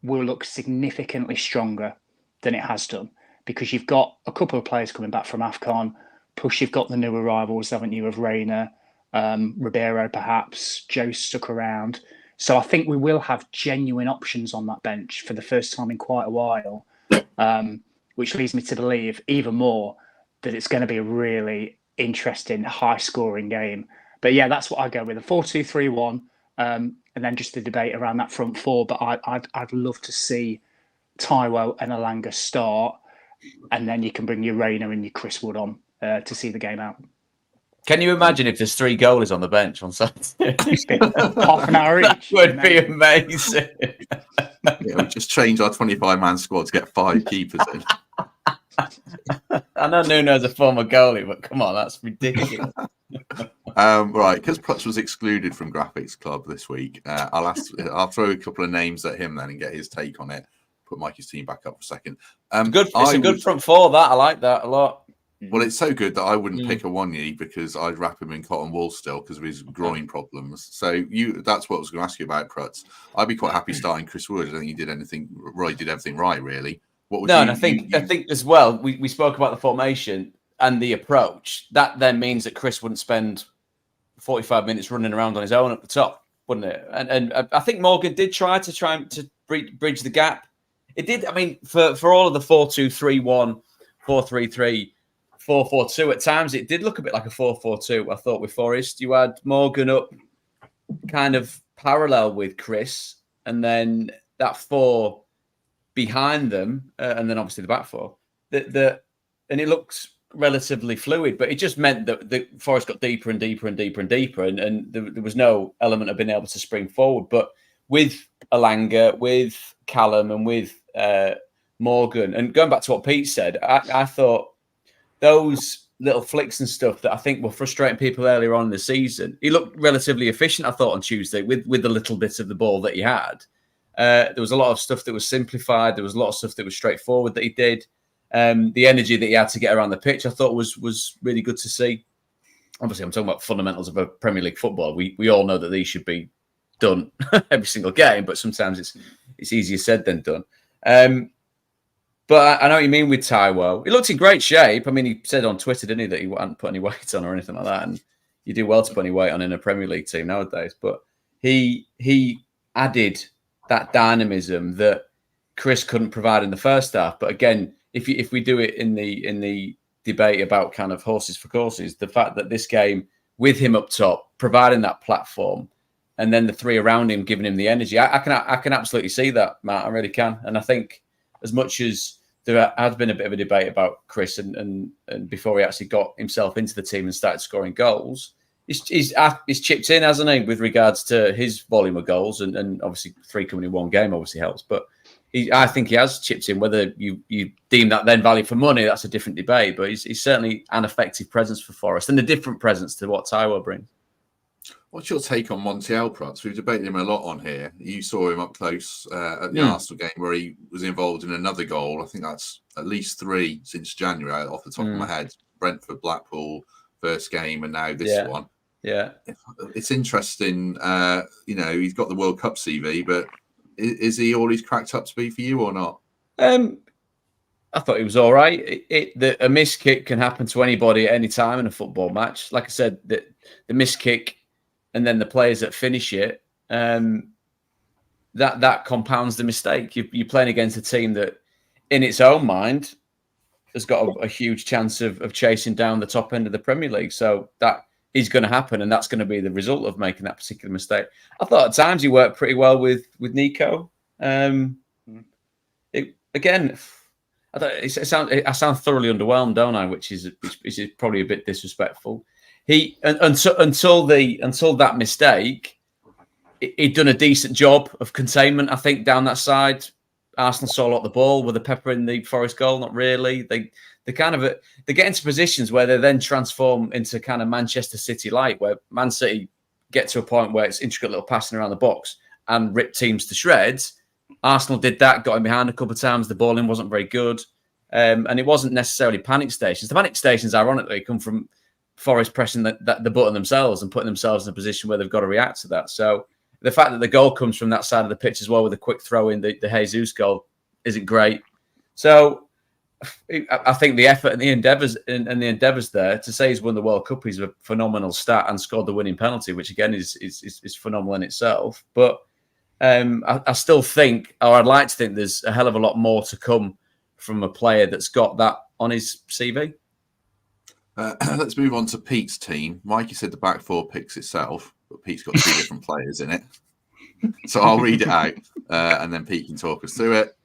will look significantly stronger than it has done because you've got a couple of players coming back from AFCON, plus you've got the new arrivals, haven't you, of Reina, Ribeiro perhaps, Joe stuck around. So I think we will have genuine options on that bench for the first time in quite a while, which leads me to believe even more that it's going to be a really interesting, high-scoring game. But yeah, that's what I go with, a 4-2-3-1, and then just the debate around that front 4. But I'd love to see Taiwo and Elanga start, and then you can bring your Reina and your Chris Wood on to see the game out. Can you imagine if there's 3 goalies on the bench on Saturday? Half an hour each. That would be amazing. Yeah, we just change our 25-man squad to get 5 keepers in. I know Nuno's a former goalie, but come on, that's ridiculous. Right, because Prutz was excluded from Graphics Club this week, I'll throw a couple of names at him then and get his take on it. Put Mikey's team back up for a second. It's a good front 4. That I like that a lot. Well, it's so good that I wouldn't pick Awoniyi because I'd wrap him in cotton wool still because of his groin problems. So that's what I was going to ask you about Prutz. I'd be quite happy starting Chris Wood. I don't think he did anything right. Did everything right, really. And I think as well, we spoke about the formation and the approach. That then means that Chris wouldn't spend 45 minutes running around on his own at the top, wouldn't it? And I think Morgan did try to bridge the gap. It did. I mean, for all of the 4-2-3-1, 4-3-3, 4-4-2 at times, it did look a bit like a 4-4-2. I thought with Forest, you had Morgan up kind of parallel with Chris, and then that 4 behind them, and then obviously the back 4. And it looks relatively fluid, but it just meant that the Forest got deeper and deeper and deeper and deeper, and there was no element of being able to spring forward. But with Elanga, with Callum, and with Morgan, and going back to what Pete said, I thought those little flicks and stuff that I think were frustrating people earlier on in the season, he looked relatively efficient, I thought, on Tuesday with the little bits of the ball that he had. There was a lot of stuff that was simplified. There was a lot of stuff that was straightforward that he did. The energy that he had to get around the pitch, I thought was really good to see. Obviously, I'm talking about fundamentals of a Premier League football. We all know that these should be done every single game, but sometimes it's easier said than done. But I know what you mean with Taiwo. He looked in great shape. I mean, he said on Twitter, didn't he, that he hadn't put any weight on or anything like that. And you do well to put any weight on in a Premier League team nowadays. But he added that dynamism that Chris couldn't provide in the first half. But again, if we do it in the debate about kind of horses for courses, the fact that this game with him up top, providing that platform, and then the three around him giving him the energy, I can absolutely see that, Matt. I really can. And I think as much as there has been a bit of a debate about Chris and before he actually got himself into the team and started scoring goals, he's chipped in, hasn't he, with regards to his volume of goals, and obviously 3 coming in one game obviously helps. But I think he has chipped in. Whether you deem that then value for money, that's a different debate. But he's certainly an effective presence for Forest and a different presence to what Taiwo brings. What's your take on Montiel, Prutz? We've debated him a lot on here. You saw him up close at the Arsenal game where he was involved in another goal. I think that's at least 3 since January, off the top of my head. Brentford, Blackpool, first game, and now this one. Yeah. It's interesting. He's got the World Cup CV, but is he all he's cracked up to be for you or not? I thought he was all right. A missed kick can happen to anybody at any time in a football match. Like I said, the missed kick and then the players that finish it, that compounds the mistake. You're playing against a team that, in its own mind, has got a huge chance of chasing down the top end of the Premier League. So that is going to happen, and that's going to be the result of making that particular mistake. I thought at times he worked pretty well with Nico. I sound thoroughly underwhelmed, don't I? Which is probably a bit disrespectful. Until that mistake, he'd done a decent job of containment, I think, down that side. Arsenal saw a lot of the ball. Were the pepper in the Forest goal? Not really. They get into positions where they then transform into kind of Manchester City-like, where Man City get to a point where it's intricate little passing around the box and rip teams to shreds. Arsenal did that, got him behind a couple of times. The ball in wasn't very good. And it wasn't necessarily panic stations. The panic stations, ironically, come from Forest pressing the button themselves and putting themselves in a position where they've got to react to that. So the fact that the goal comes from that side of the pitch as well with a quick throw in, the Jesus goal, isn't great. So I think the effort and the endeavours there, to say he's won the World Cup, he's a phenomenal stat and scored the winning penalty, which again is phenomenal in itself. But I still think, or I'd like to think, there's a hell of a lot more to come from a player that's got that on his CV. Let's move on to Pete's team. Mikey said the back four picks itself, but Pete's got 2 different players in it. So I'll read it out, and then Pete can talk us through it.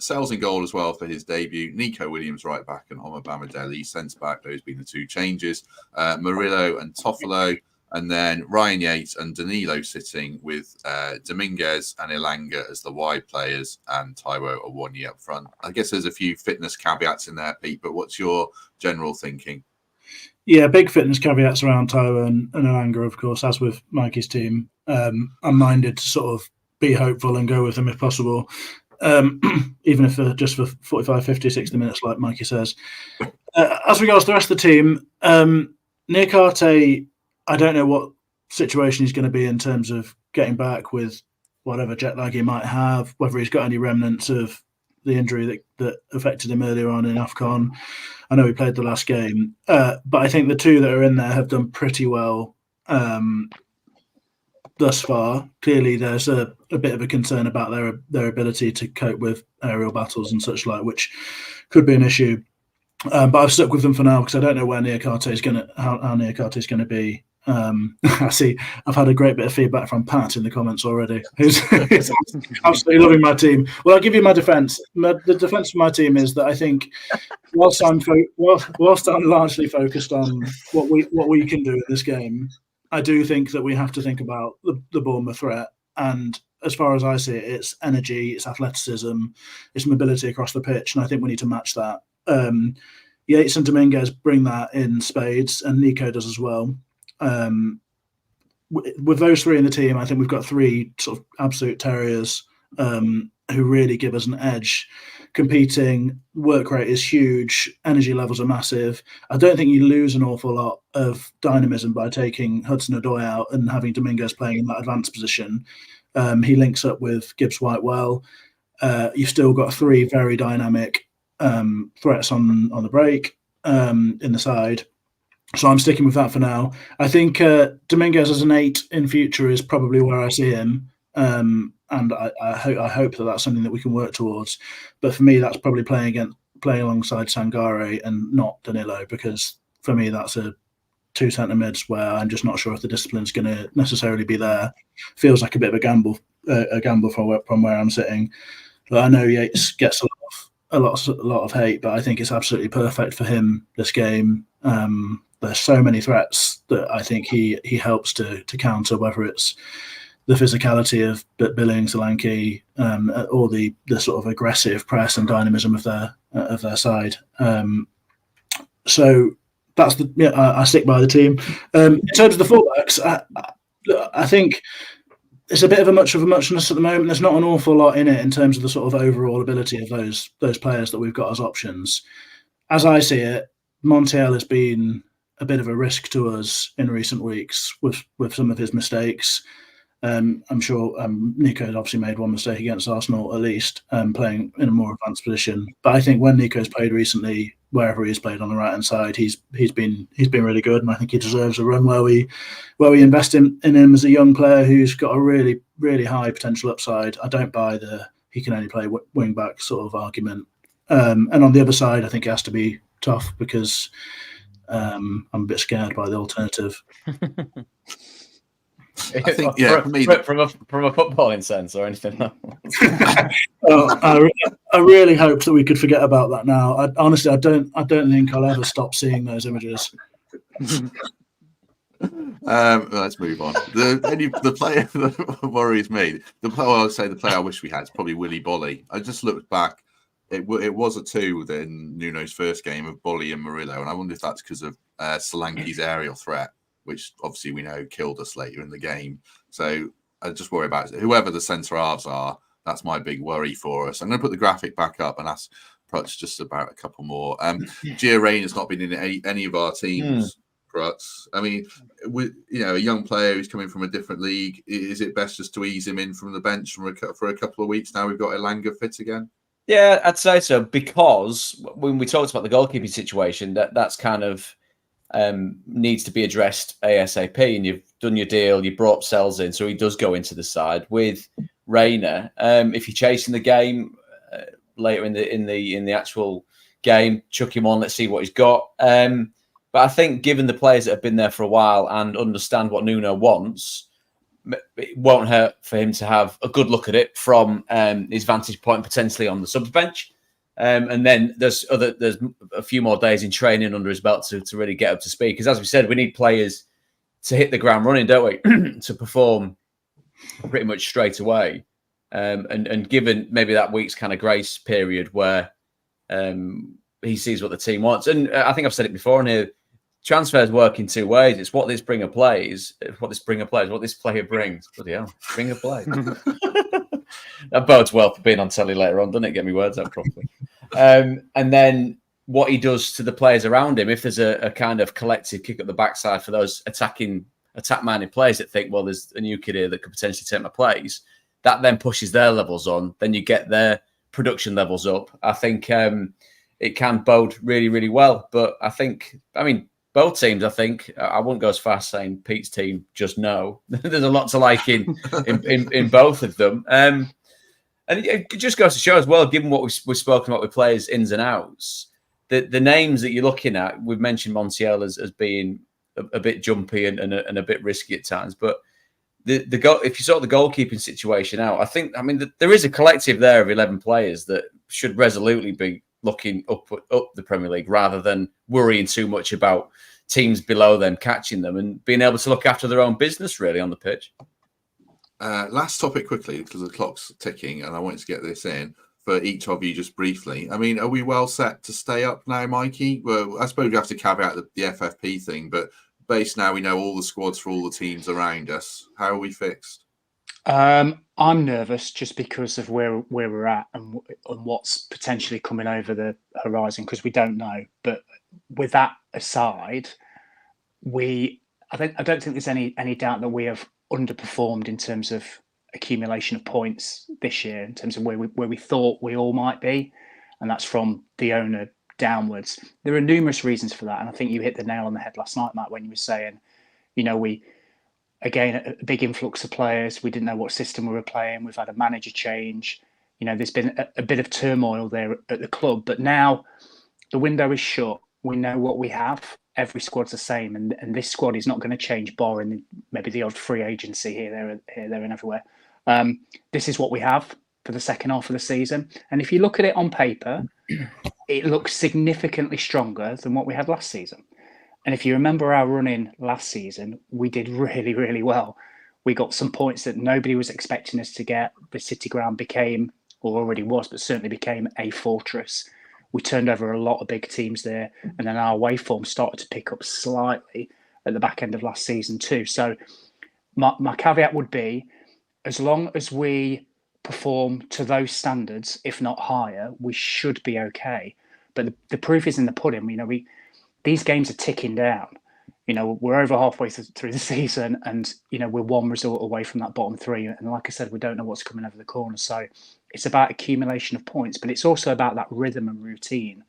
Sells in goal as well for his debut. Nico Williams right back and Omar Bamadeli centre back. Those being the 2 changes. Murillo and Toffolo. And then Ryan Yates and Danilo sitting with Dominguez and Elanga as the wide players and Taiwo Awoniyi up front. I guess there's a few fitness caveats in there, Pete, but what's your general thinking? Yeah, big fitness caveats around Taiwo and Elanga, of course, as with Mikey's team. I'm minded to sort of be hopeful and go with them if possible, even if just for 45, 50, 60 minutes, like Mikey says. As regards the rest of the team, Niakate, I don't know what situation he's going to be in terms of getting back with whatever jet lag he might have, whether he's got any remnants of the injury that affected him earlier on in AFCON. I know he played the last game, but I think the 2 that are in there have done pretty well thus far. Clearly, there's a bit of a concern about their ability to cope with aerial battles and such like, which could be an issue. But I've stuck with them for now because I don't know where Niakate is how Niakate is going to be. I see I've had a great bit of feedback from Pat in the comments already, who's absolutely loving my team. Well, I'll give you my defence. The defence for my team is that I think whilst I'm largely focused on what we can do in this game, I do think that we have to think about the Bournemouth threat. And as far as I see it, it's energy, it's athleticism, it's mobility across the pitch, and I think we need to match that. Yates and Dominguez bring that in spades, and Nico does as well. With those 3 in the team, I think we've got 3 sort of absolute terriers who really give us an edge. Competing, work rate is huge, energy levels are massive. I don't think you lose an awful lot of dynamism by taking Hudson-Odoi out and having Dominguez playing in that advanced position. He links up with Gibbs-White well. You've still got 3 very dynamic threats on the break in the side. So I'm sticking with that for now. I think Dominguez as an 8 in future is probably where I see him. And I hope that that's something that we can work towards. But for me, that's probably playing alongside Sangare and not Danilo, because for me, that's a 2 centre mids where I'm just not sure if the discipline's going to necessarily be there. Feels like a bit of a gamble from where I'm sitting. But I know Yates gets a lot of hate, but I think it's absolutely perfect for him this game. There's so many threats that I think he helps to counter, whether it's the physicality of Billings, Solanke, or the sort of aggressive press and dynamism of their side. So that's I stick by the team. In terms of the fullbacks, I think it's a bit of a muchness at the moment. There's not an awful lot in it in terms of the sort of overall ability of those players that we've got as options. As I see it, Montiel has been a bit of a risk to us in recent weeks with some of his mistakes. I'm sure Nico had obviously made one mistake against Arsenal, at least, playing in a more advanced position. But I think when Nico's played recently, wherever he's played on the right hand side, he's been really good, and I think he deserves a run where we invest in him as a young player who's got a really, really high potential upside. I don't buy the he can only play wing back sort of argument. And on the other side, I think it has to be tough because I'm a bit scared by the alternative. I think, from a footballing sense or anything else. I really hope that we could forget about that now. Honestly, I don't think I'll ever stop seeing those images. Let's move on. The player that worries me, the player I wish we had is probably Willy Bolly. I just looked back. It was a 2 within Nuno's first game of Bolly and Murillo, and I wonder if that's because of Solanke's aerial threat, which obviously we know killed us later in the game. So I just worry about whoever the centre halves are. That's my big worry for us. I'm going to put the graphic back up and ask Prutz just about a couple more. Gio Reyna has not been in any of our teams. Prutz. I mean, a young player who's coming from a different league. Is it best just to ease him in from the bench for a couple of weeks? Now we've got Elanga fit again. Yeah, I'd say so, because when we talked about the goalkeeping situation, that's kind of needs to be addressed ASAP. And you've done your deal, you brought Sells in, so he does go into the side with Reyna. If you're chasing the game later in the actual game, chuck him on. Let's see what he's got. But I think given the players that have been there for a while and understand what Nuno wants, it won't hurt for him to have a good look at it from his vantage point, potentially on the subs bench. And then there's a few more days in training under his belt to really get up to speed. Because as we said, we need players to hit the ground running, don't we? To perform pretty much straight away. And given maybe that week's kind of grace period where he sees what the team wants. And I think I've said it before in here, transfers work in 2 ways. It's what this player brings. Bloody hell, Springer plays. That bodes well for being on telly later on, doesn't it? Get me words out properly. And then what he does to the players around him. If there's a kind of collective kick up the backside for those attack-minded players that think, well, there's a new kid here that could potentially take my place, that then pushes their levels on. Then you get their production levels up. I think it can bode really, really well. But both teams, I wouldn't go as far as saying Pete's team just no. There's a lot to like in both of them. And it just goes to show as well, given what we've spoken about with players' ins and outs, the names that you're looking at, we've mentioned Montiel as being a bit jumpy and a bit risky at times. But if you sort the goalkeeping situation out, there is a collective there of 11 players that should resolutely be looking up the Premier League rather than worrying too much about teams below them catching them and being able to look after their own business really on the pitch. Last topic quickly, because the clock's ticking and I wanted to get this in for each of you just briefly. I mean, are we well set to stay up now, Mikey? Well, I suppose we have to caveat the FFP thing, but based now we know all the squads for all the teams around us. How are we fixed? I'm nervous just because of where we're at and what's potentially coming over the horizon, because we don't know. But with that aside, I don't think there's any doubt that we have underperformed in terms of accumulation of points this year in terms of where we thought we all might be, and that's from the owner downwards. There are numerous reasons for that, and I think you hit the nail on the head last night, Matt, when you were saying, we again a big influx of players. We didn't know what system we were playing. We've had a manager change. There's been a bit of turmoil there at the club, but now the window is shut. We know what we have. Every squad's the same, and this squad is not going to change, barring maybe the odd free agency here, there, and everywhere. This is what we have for the second half of the season, and if you look at it on paper, it looks significantly stronger than what we had last season. And if you remember our run-in last season, we did really, really well. We got some points that nobody was expecting us to get. The City Ground became, or already was, but certainly became a fortress. We turned over a lot of big teams there, and then our away form started to pick up slightly at the back end of last season too. So my caveat would be, as long as we perform to those standards, if not higher, we should be okay. But the proof is in the pudding. These games are ticking down. We're over halfway through the season, and we're one result away from that bottom three. And like I said, we don't know what's coming over the corner. So it's about accumulation of points, but it's also about that rhythm and routine.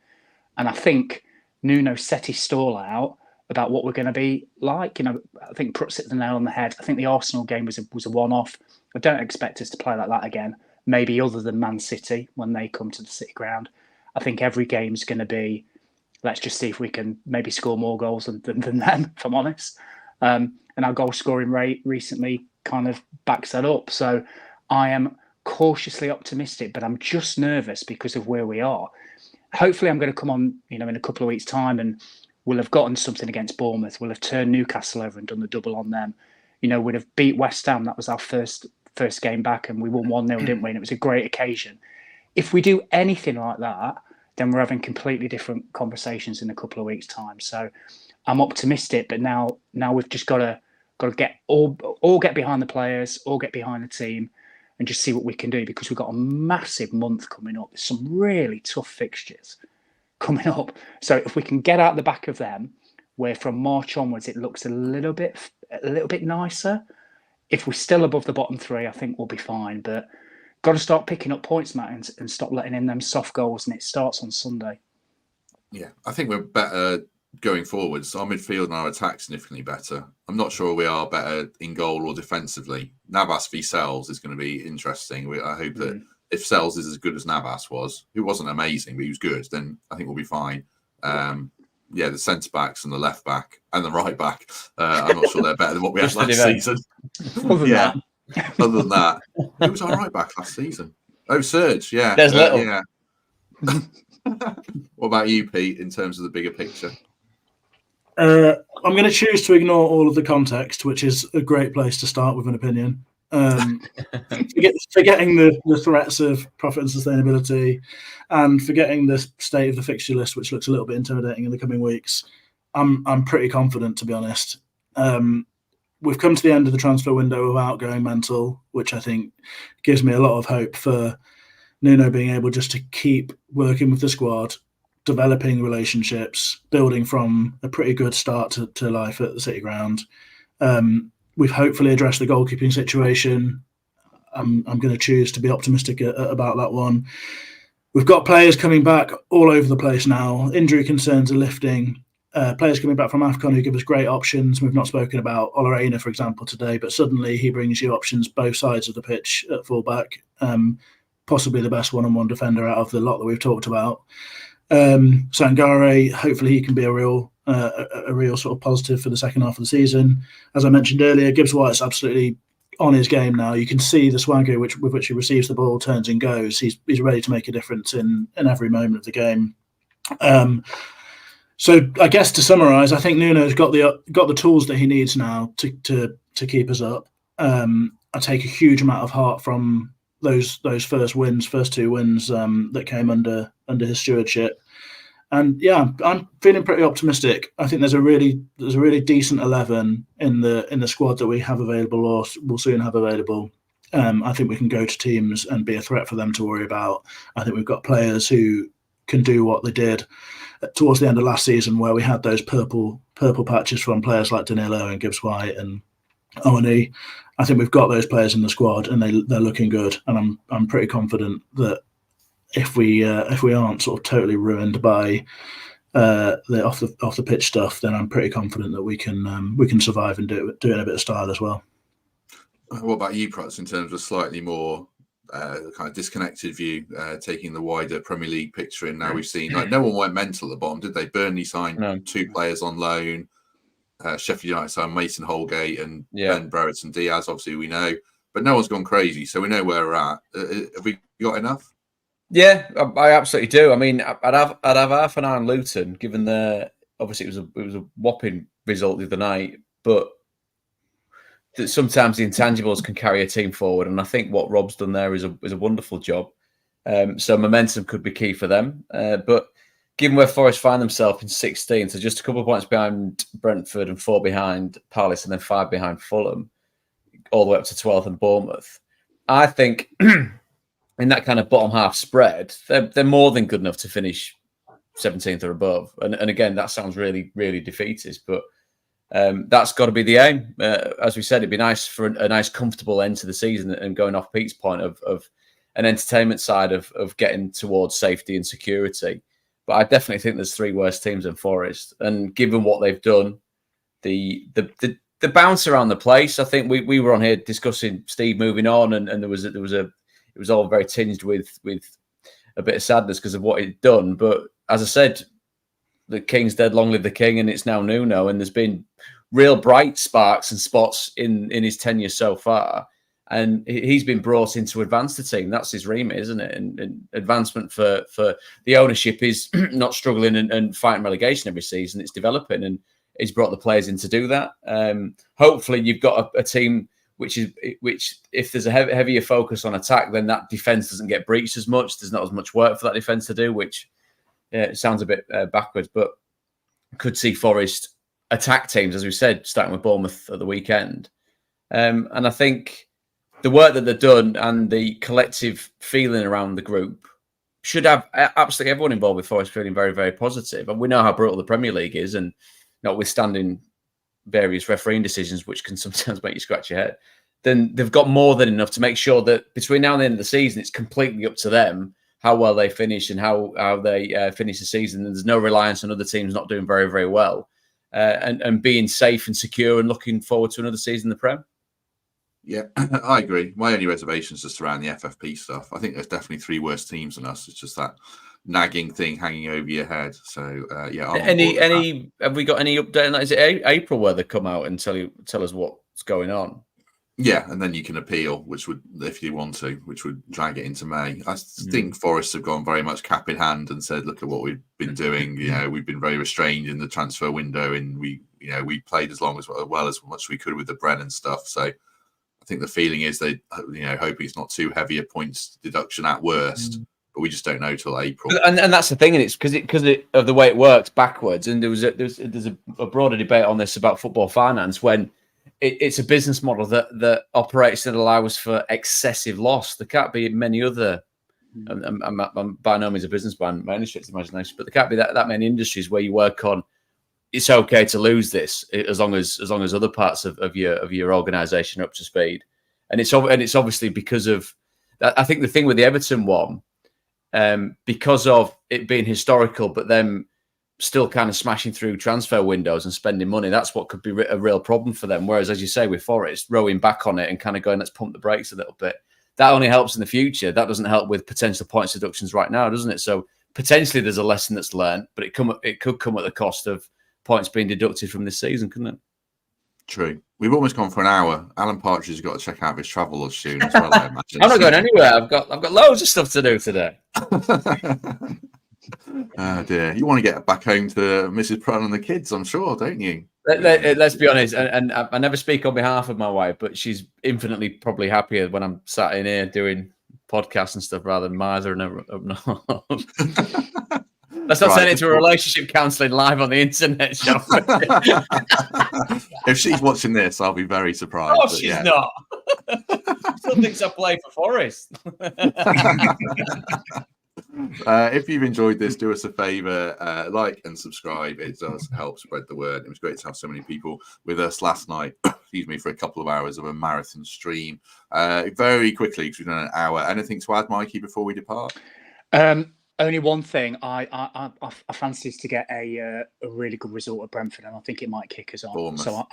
And I think Nuno set his stall out about what we're going to be like. I think Prutton hit the nail on the head. I think the Arsenal game was a one-off. I don't expect us to play like that again. Maybe other than Man City when they come to the City Ground. I think every game's going to be, let's just see if we can maybe score more goals than them, if I'm honest. And our goal scoring rate recently kind of backs that up. So I am cautiously optimistic, but I'm just nervous because of where we are. Hopefully I'm going to come on, in a couple of weeks' time, and we'll have gotten something against Bournemouth. We'll have turned Newcastle over and done the double on them. We'd have beat West Ham. That was our first game back, and we won 1-0, didn't we? And it was a great occasion. If we do anything like that, then we're having completely different conversations in a couple of weeks' time. So I'm optimistic, but now we've just got to get all get behind the players, all get behind the team, and just see what we can do, because we've got a massive month coming up. There's some really tough fixtures coming up. So if we can get out the back of them, where from March onwards it looks a little bit nicer, if we're still above the bottom three, I think we'll be fine. But got to start picking up points, Matt, and stop letting in them soft goals, and it starts on Sunday. Yeah, I think we're better going forwards. Our midfield and our attack significantly better. I'm not sure we are better in goal or defensively. Navas v Sells is going to be interesting. I hope that if Sells is as good as Navas was, who wasn't amazing, but he was good, then I think we'll be fine. The centre backs and the left back and the right back, I'm not sure they're better than what we had last season. Other than that, who was our right back last season? Oh, Serge, yeah. There's little. Yeah. What about you, Pete, in terms of the bigger picture? I'm going to choose to ignore all of the context, which is a great place to start with an opinion. Forgetting the threats of profit and sustainability, and forgetting the state of the fixture list, which looks a little bit intimidating in the coming weeks. I'm pretty confident, to be honest. We've come to the end of the transfer window without going mental, which I think gives me a lot of hope for Nuno being able just to keep working with the squad, developing relationships, building from a pretty good start to life at the City Ground. We've hopefully addressed the goalkeeping situation. I'm going to choose to be optimistic about that one. We've got players coming back all over the place now. Injury concerns are lifting. Players coming back from AFCON who give us great options. We've not spoken about Olarena, for example, today, but suddenly he brings you options both sides of the pitch at fullback. Possibly the best one-on-one defender out of the lot that we've talked about. Sangare, hopefully he can be a real sort of positive for the second half of the season. As I mentioned earlier, Gibbs White's absolutely on his game now. You can see the swagger with which he receives the ball, turns and goes. He's ready to make a difference in every moment of the game. So I guess to summarise, I think Nuno's got the tools that he needs now to keep us up. I take a huge amount of heart from those first two wins that came under his stewardship. And yeah, I'm feeling pretty optimistic. I think there's a really decent 11 in the squad that we have available or will soon have available. I think we can go to teams and be a threat for them to worry about. I think we've got players who can do what they did towards the end of last season, where we had those purple patches from players like Danilo and Gibbs White and O&E. I think we've got those players in the squad, and they're looking good. And I'm pretty confident that if we aren't sort of totally ruined by the off the pitch stuff, then I'm pretty confident that we can survive and do it in a bit of style as well. What about you, Prutz, in terms of slightly more kind of disconnected view, taking the wider Premier League picture in? Now we've seen no one went mental at the bottom, did they? Burnley signed 2 players on loan. Sheffield United signed Mason Holgate and Ben Brereton Diaz, obviously we know, but no one's gone crazy, so we know where we're at. Have we got enough? Yeah, I absolutely do. I mean, I'd have half an eye on Luton, given obviously it was a whopping result the other night, but sometimes the intangibles can carry a team forward, and I think what Rob's done there is a wonderful job. So momentum could be key for them, but given where Forest find themselves in 16th, so just a couple of points behind Brentford and 4 behind Palace and then 5 behind Fulham, all the way up to 12th and Bournemouth, I think in that kind of bottom half spread, they're more than good enough to finish 17th or above. And again, that sounds really, really defeatist, but that's got to be the aim. As we said, it'd be nice for a nice, comfortable end to the season, and going off Pete's point of an entertainment side of getting towards safety and security. But I definitely think there's 3 worse teams than Forest, and given what they've done, the bounce around the place. I think we were on here discussing Steve moving on, and it was all very tinged with a bit of sadness because of what he'd done. But as I said, the King's dead, long live the King, and it's now Nuno. And there's been real bright sparks and spots in his tenure so far. And he's been brought in to advance the team. That's his remit, isn't it? And advancement for the ownership is not struggling and fighting relegation every season. It's developing, and he's brought the players in to do that. Hopefully, you've got a team which if there's a heavier focus on attack, then that defence doesn't get breached as much. There's not as much work for that defence to do, which it sounds a bit backwards, but could see Forest attack teams, as we said, starting with Bournemouth at the weekend. And I think the work that they've done and the collective feeling around the group should have absolutely everyone involved with Forest feeling very, very positive. And we know how brutal the Premier League is, and notwithstanding various refereeing decisions, which can sometimes make you scratch your head, then they've got more than enough to make sure that between now and the end of the season, it's completely up to them how well they finish and how they finish the season. And there's no reliance on other teams not doing very, very well, and being safe and secure and looking forward to another season in the Prem. Yeah, I agree. My only reservations just around the FFP stuff. I think there's definitely 3 worse teams than us. It's just that nagging thing hanging over your head. So yeah. Have we got any update on that? Is it April where they come out and tell us what's going on? Yeah, and then you can appeal, which would, if you want to, which would drag it into May. I think Forest have gone very much cap in hand and said, "Look at what we've been doing. We've been very restrained in the transfer window, and we played as much as we could with the Brennan stuff." So I think the feeling is they, hoping it's not too heavy a points deduction at worst. But we just don't know till April. And that's the thing, and it's because of the way it works backwards. And there's a broader debate on this about football finance when it's a business model that operates and allows for excessive loss. There can't be many other. I'm by no means a businessman by any stretch of the imagination, but there can't be that many industries where you work on. It's okay to lose this as long as other parts of your organisation are up to speed, and it's obviously because of. I think the thing with the Everton one. Because of it being historical, but them still kind of smashing through transfer windows and spending money, that's what could be a real problem for them. Whereas, as you say, with Forest, rowing back on it and kind of going, let's pump the brakes a little bit. That only helps in the future. That doesn't help with potential points deductions right now, doesn't it? So potentially there's a lesson that's learned, but it could come at the cost of points being deducted from this season, couldn't it? True. We've almost gone for an hour. Alan Partridge has got to check out his travel soon as well, I imagine. I'm not going anywhere. I've got loads of stuff to do today. Oh dear. You want to get back home to Mrs. Prutton and the kids, I'm sure, don't you? Let's be honest, and I never speak on behalf of my wife, but she's infinitely probably happier when I'm sat in here doing podcasts and stuff rather than Martha and Let's not send it to a relationship counselling live on the internet, shall we? If she's watching this, I'll be very surprised. Oh, she's not. Still thinks I play for Forest. If you've enjoyed this, do us a favour, like and subscribe. It does help spread the word. It was great to have so many people with us last night. Excuse me, for a couple of hours of a marathon stream. Very quickly, because we've done an hour. Anything to add, Mikey, before we depart? Only one thing. I fancy us to get a really good result at Brentford, and I think it might kick us on. Bournemouth. So,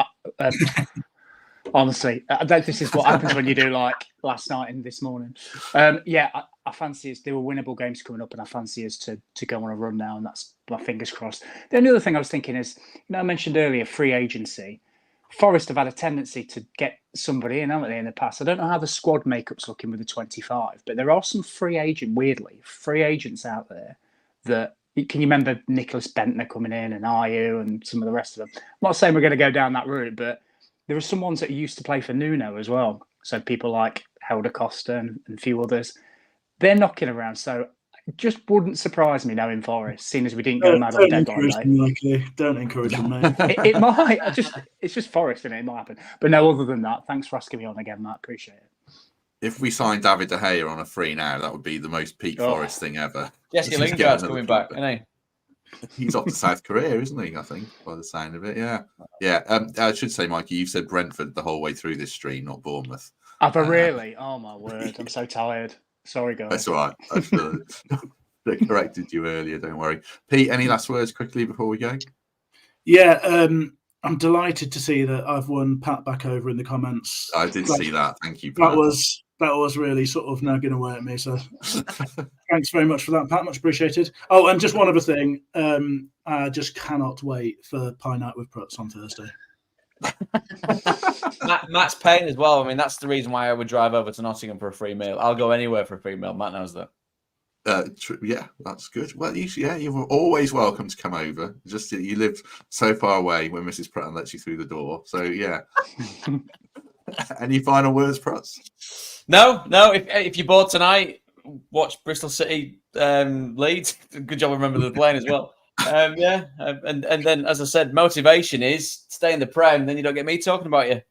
honestly, I don't think this is what happens when you do like last night and this morning. I fancy us. There were winnable games coming up, and I fancy us to go on a run now, and that's my fingers crossed. The only other thing I was thinking is, I mentioned earlier free agency. Forest have had a tendency to get somebody in, haven't they, in the past? I don't know how the squad makeup's looking with the 25, but there are some free agents out there that, can you remember Nicholas Bentner coming in and Ayew and some of the rest of them? I'm not saying we're going to go down that route, but there are some ones that used to play for Nuno as well. So people like Helder Costa and a few others, they're knocking around. So it just wouldn't surprise me knowing Forest, seeing as we didn't go mad on deadline day. Don't encourage them, mate. It might. It's just Forest, and it might happen. But no, other than that, thanks for asking me on again, Matt. Appreciate it. If we sign David De Gea on a free now, that would be the most peak Forest thing ever. Jesse Lingard's coming back, isn't he? He's off to South Korea, isn't he? I think, by the sound of it. Yeah. I should say, Mikey, you've said Brentford the whole way through this stream, not Bournemouth. Have I really? Oh my word! I'm so tired. Sorry, guys. That's all right. I should have corrected you earlier. Don't worry. Pete, any last words quickly before we go? Yeah, I'm delighted to see that I've won Pat back over in the comments. I did see that. Thank you, Pat. That was really sort of nagging away at me. So thanks very much for that, Pat. Much appreciated. Oh, and just one other thing. I just cannot wait for Pie Night with Prutz on Thursday. Matt's paying as well. I mean, that's the reason why I would drive over to Nottingham for a free meal. I'll go anywhere for a free meal. Matt knows that. Yeah, that's good. Well, you're always welcome to come over. Just you live so far away when Mrs. Prutton lets you through the door. So yeah. Any final words, Prutz? No. If you're bored tonight, watch Bristol City Leeds. Good job remembering the playing as well. And then, as I said, motivation is stay in the Prem. Then you don't get me talking about you.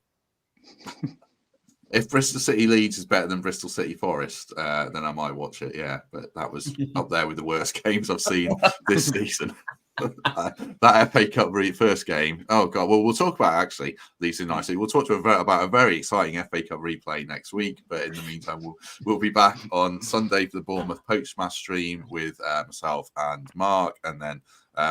If Bristol City Leeds is better than Bristol City Forest, then I might watch it. Yeah, but that was up there with the worst games I've seen this season. That FA Cup first game. Oh god. Well, we'll talk about actually Leeds nicely. We'll talk about a very exciting FA Cup replay next week. But in the meantime, we'll be back on Sunday for the Bournemouth post-match stream with myself and Mark, and then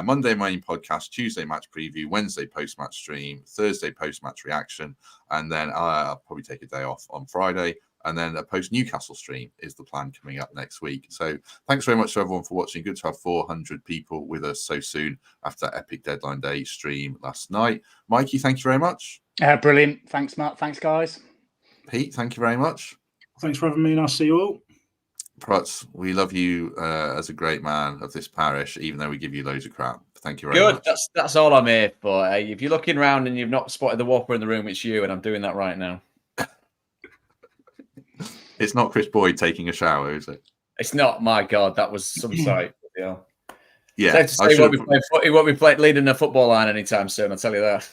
Monday main podcast, Tuesday match preview, Wednesday post-match stream, Thursday post-match reaction, and then I'll probably take a day off on Friday. And then a post-Newcastle stream is the plan coming up next week. So thanks very much to everyone for watching. Good to have 400 people with us so soon after that epic deadline day stream last night. Mikey, thank you very much. Brilliant. Thanks, Matt. Thanks, guys. Pete, thank you very much. Thanks for having me, and I'll see you all. Prutz, we love you as a great man of this parish, even though we give you loads of crap. Thank you very much. Good. That's all I'm here for. If you're looking around and you've not spotted the Whopper in the room, it's you, and I'm doing that right now. It's not Chris Boyd taking a shower, is it? It's not. My God, that was some sight. Yeah. He won't be leading a football line anytime soon. I'll tell you that.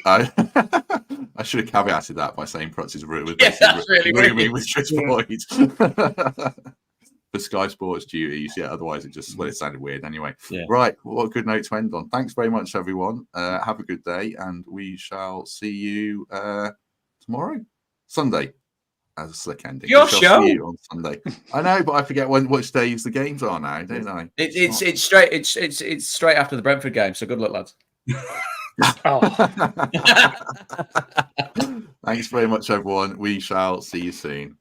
I should have caveated that by saying Prutz's route was really with Chris Boyd for Sky Sports duties. Yeah, otherwise it sounded weird anyway. Yeah. Right, what a good note to end on. Thanks very much, everyone. Have a good day, and we shall see you tomorrow, Sunday. As a slick ending. Your show see you on Sunday. I know, but I forget which days the games are now, don't I? It's straight after the Brentford game. So good luck, lads. Thanks very much, everyone. We shall see you soon.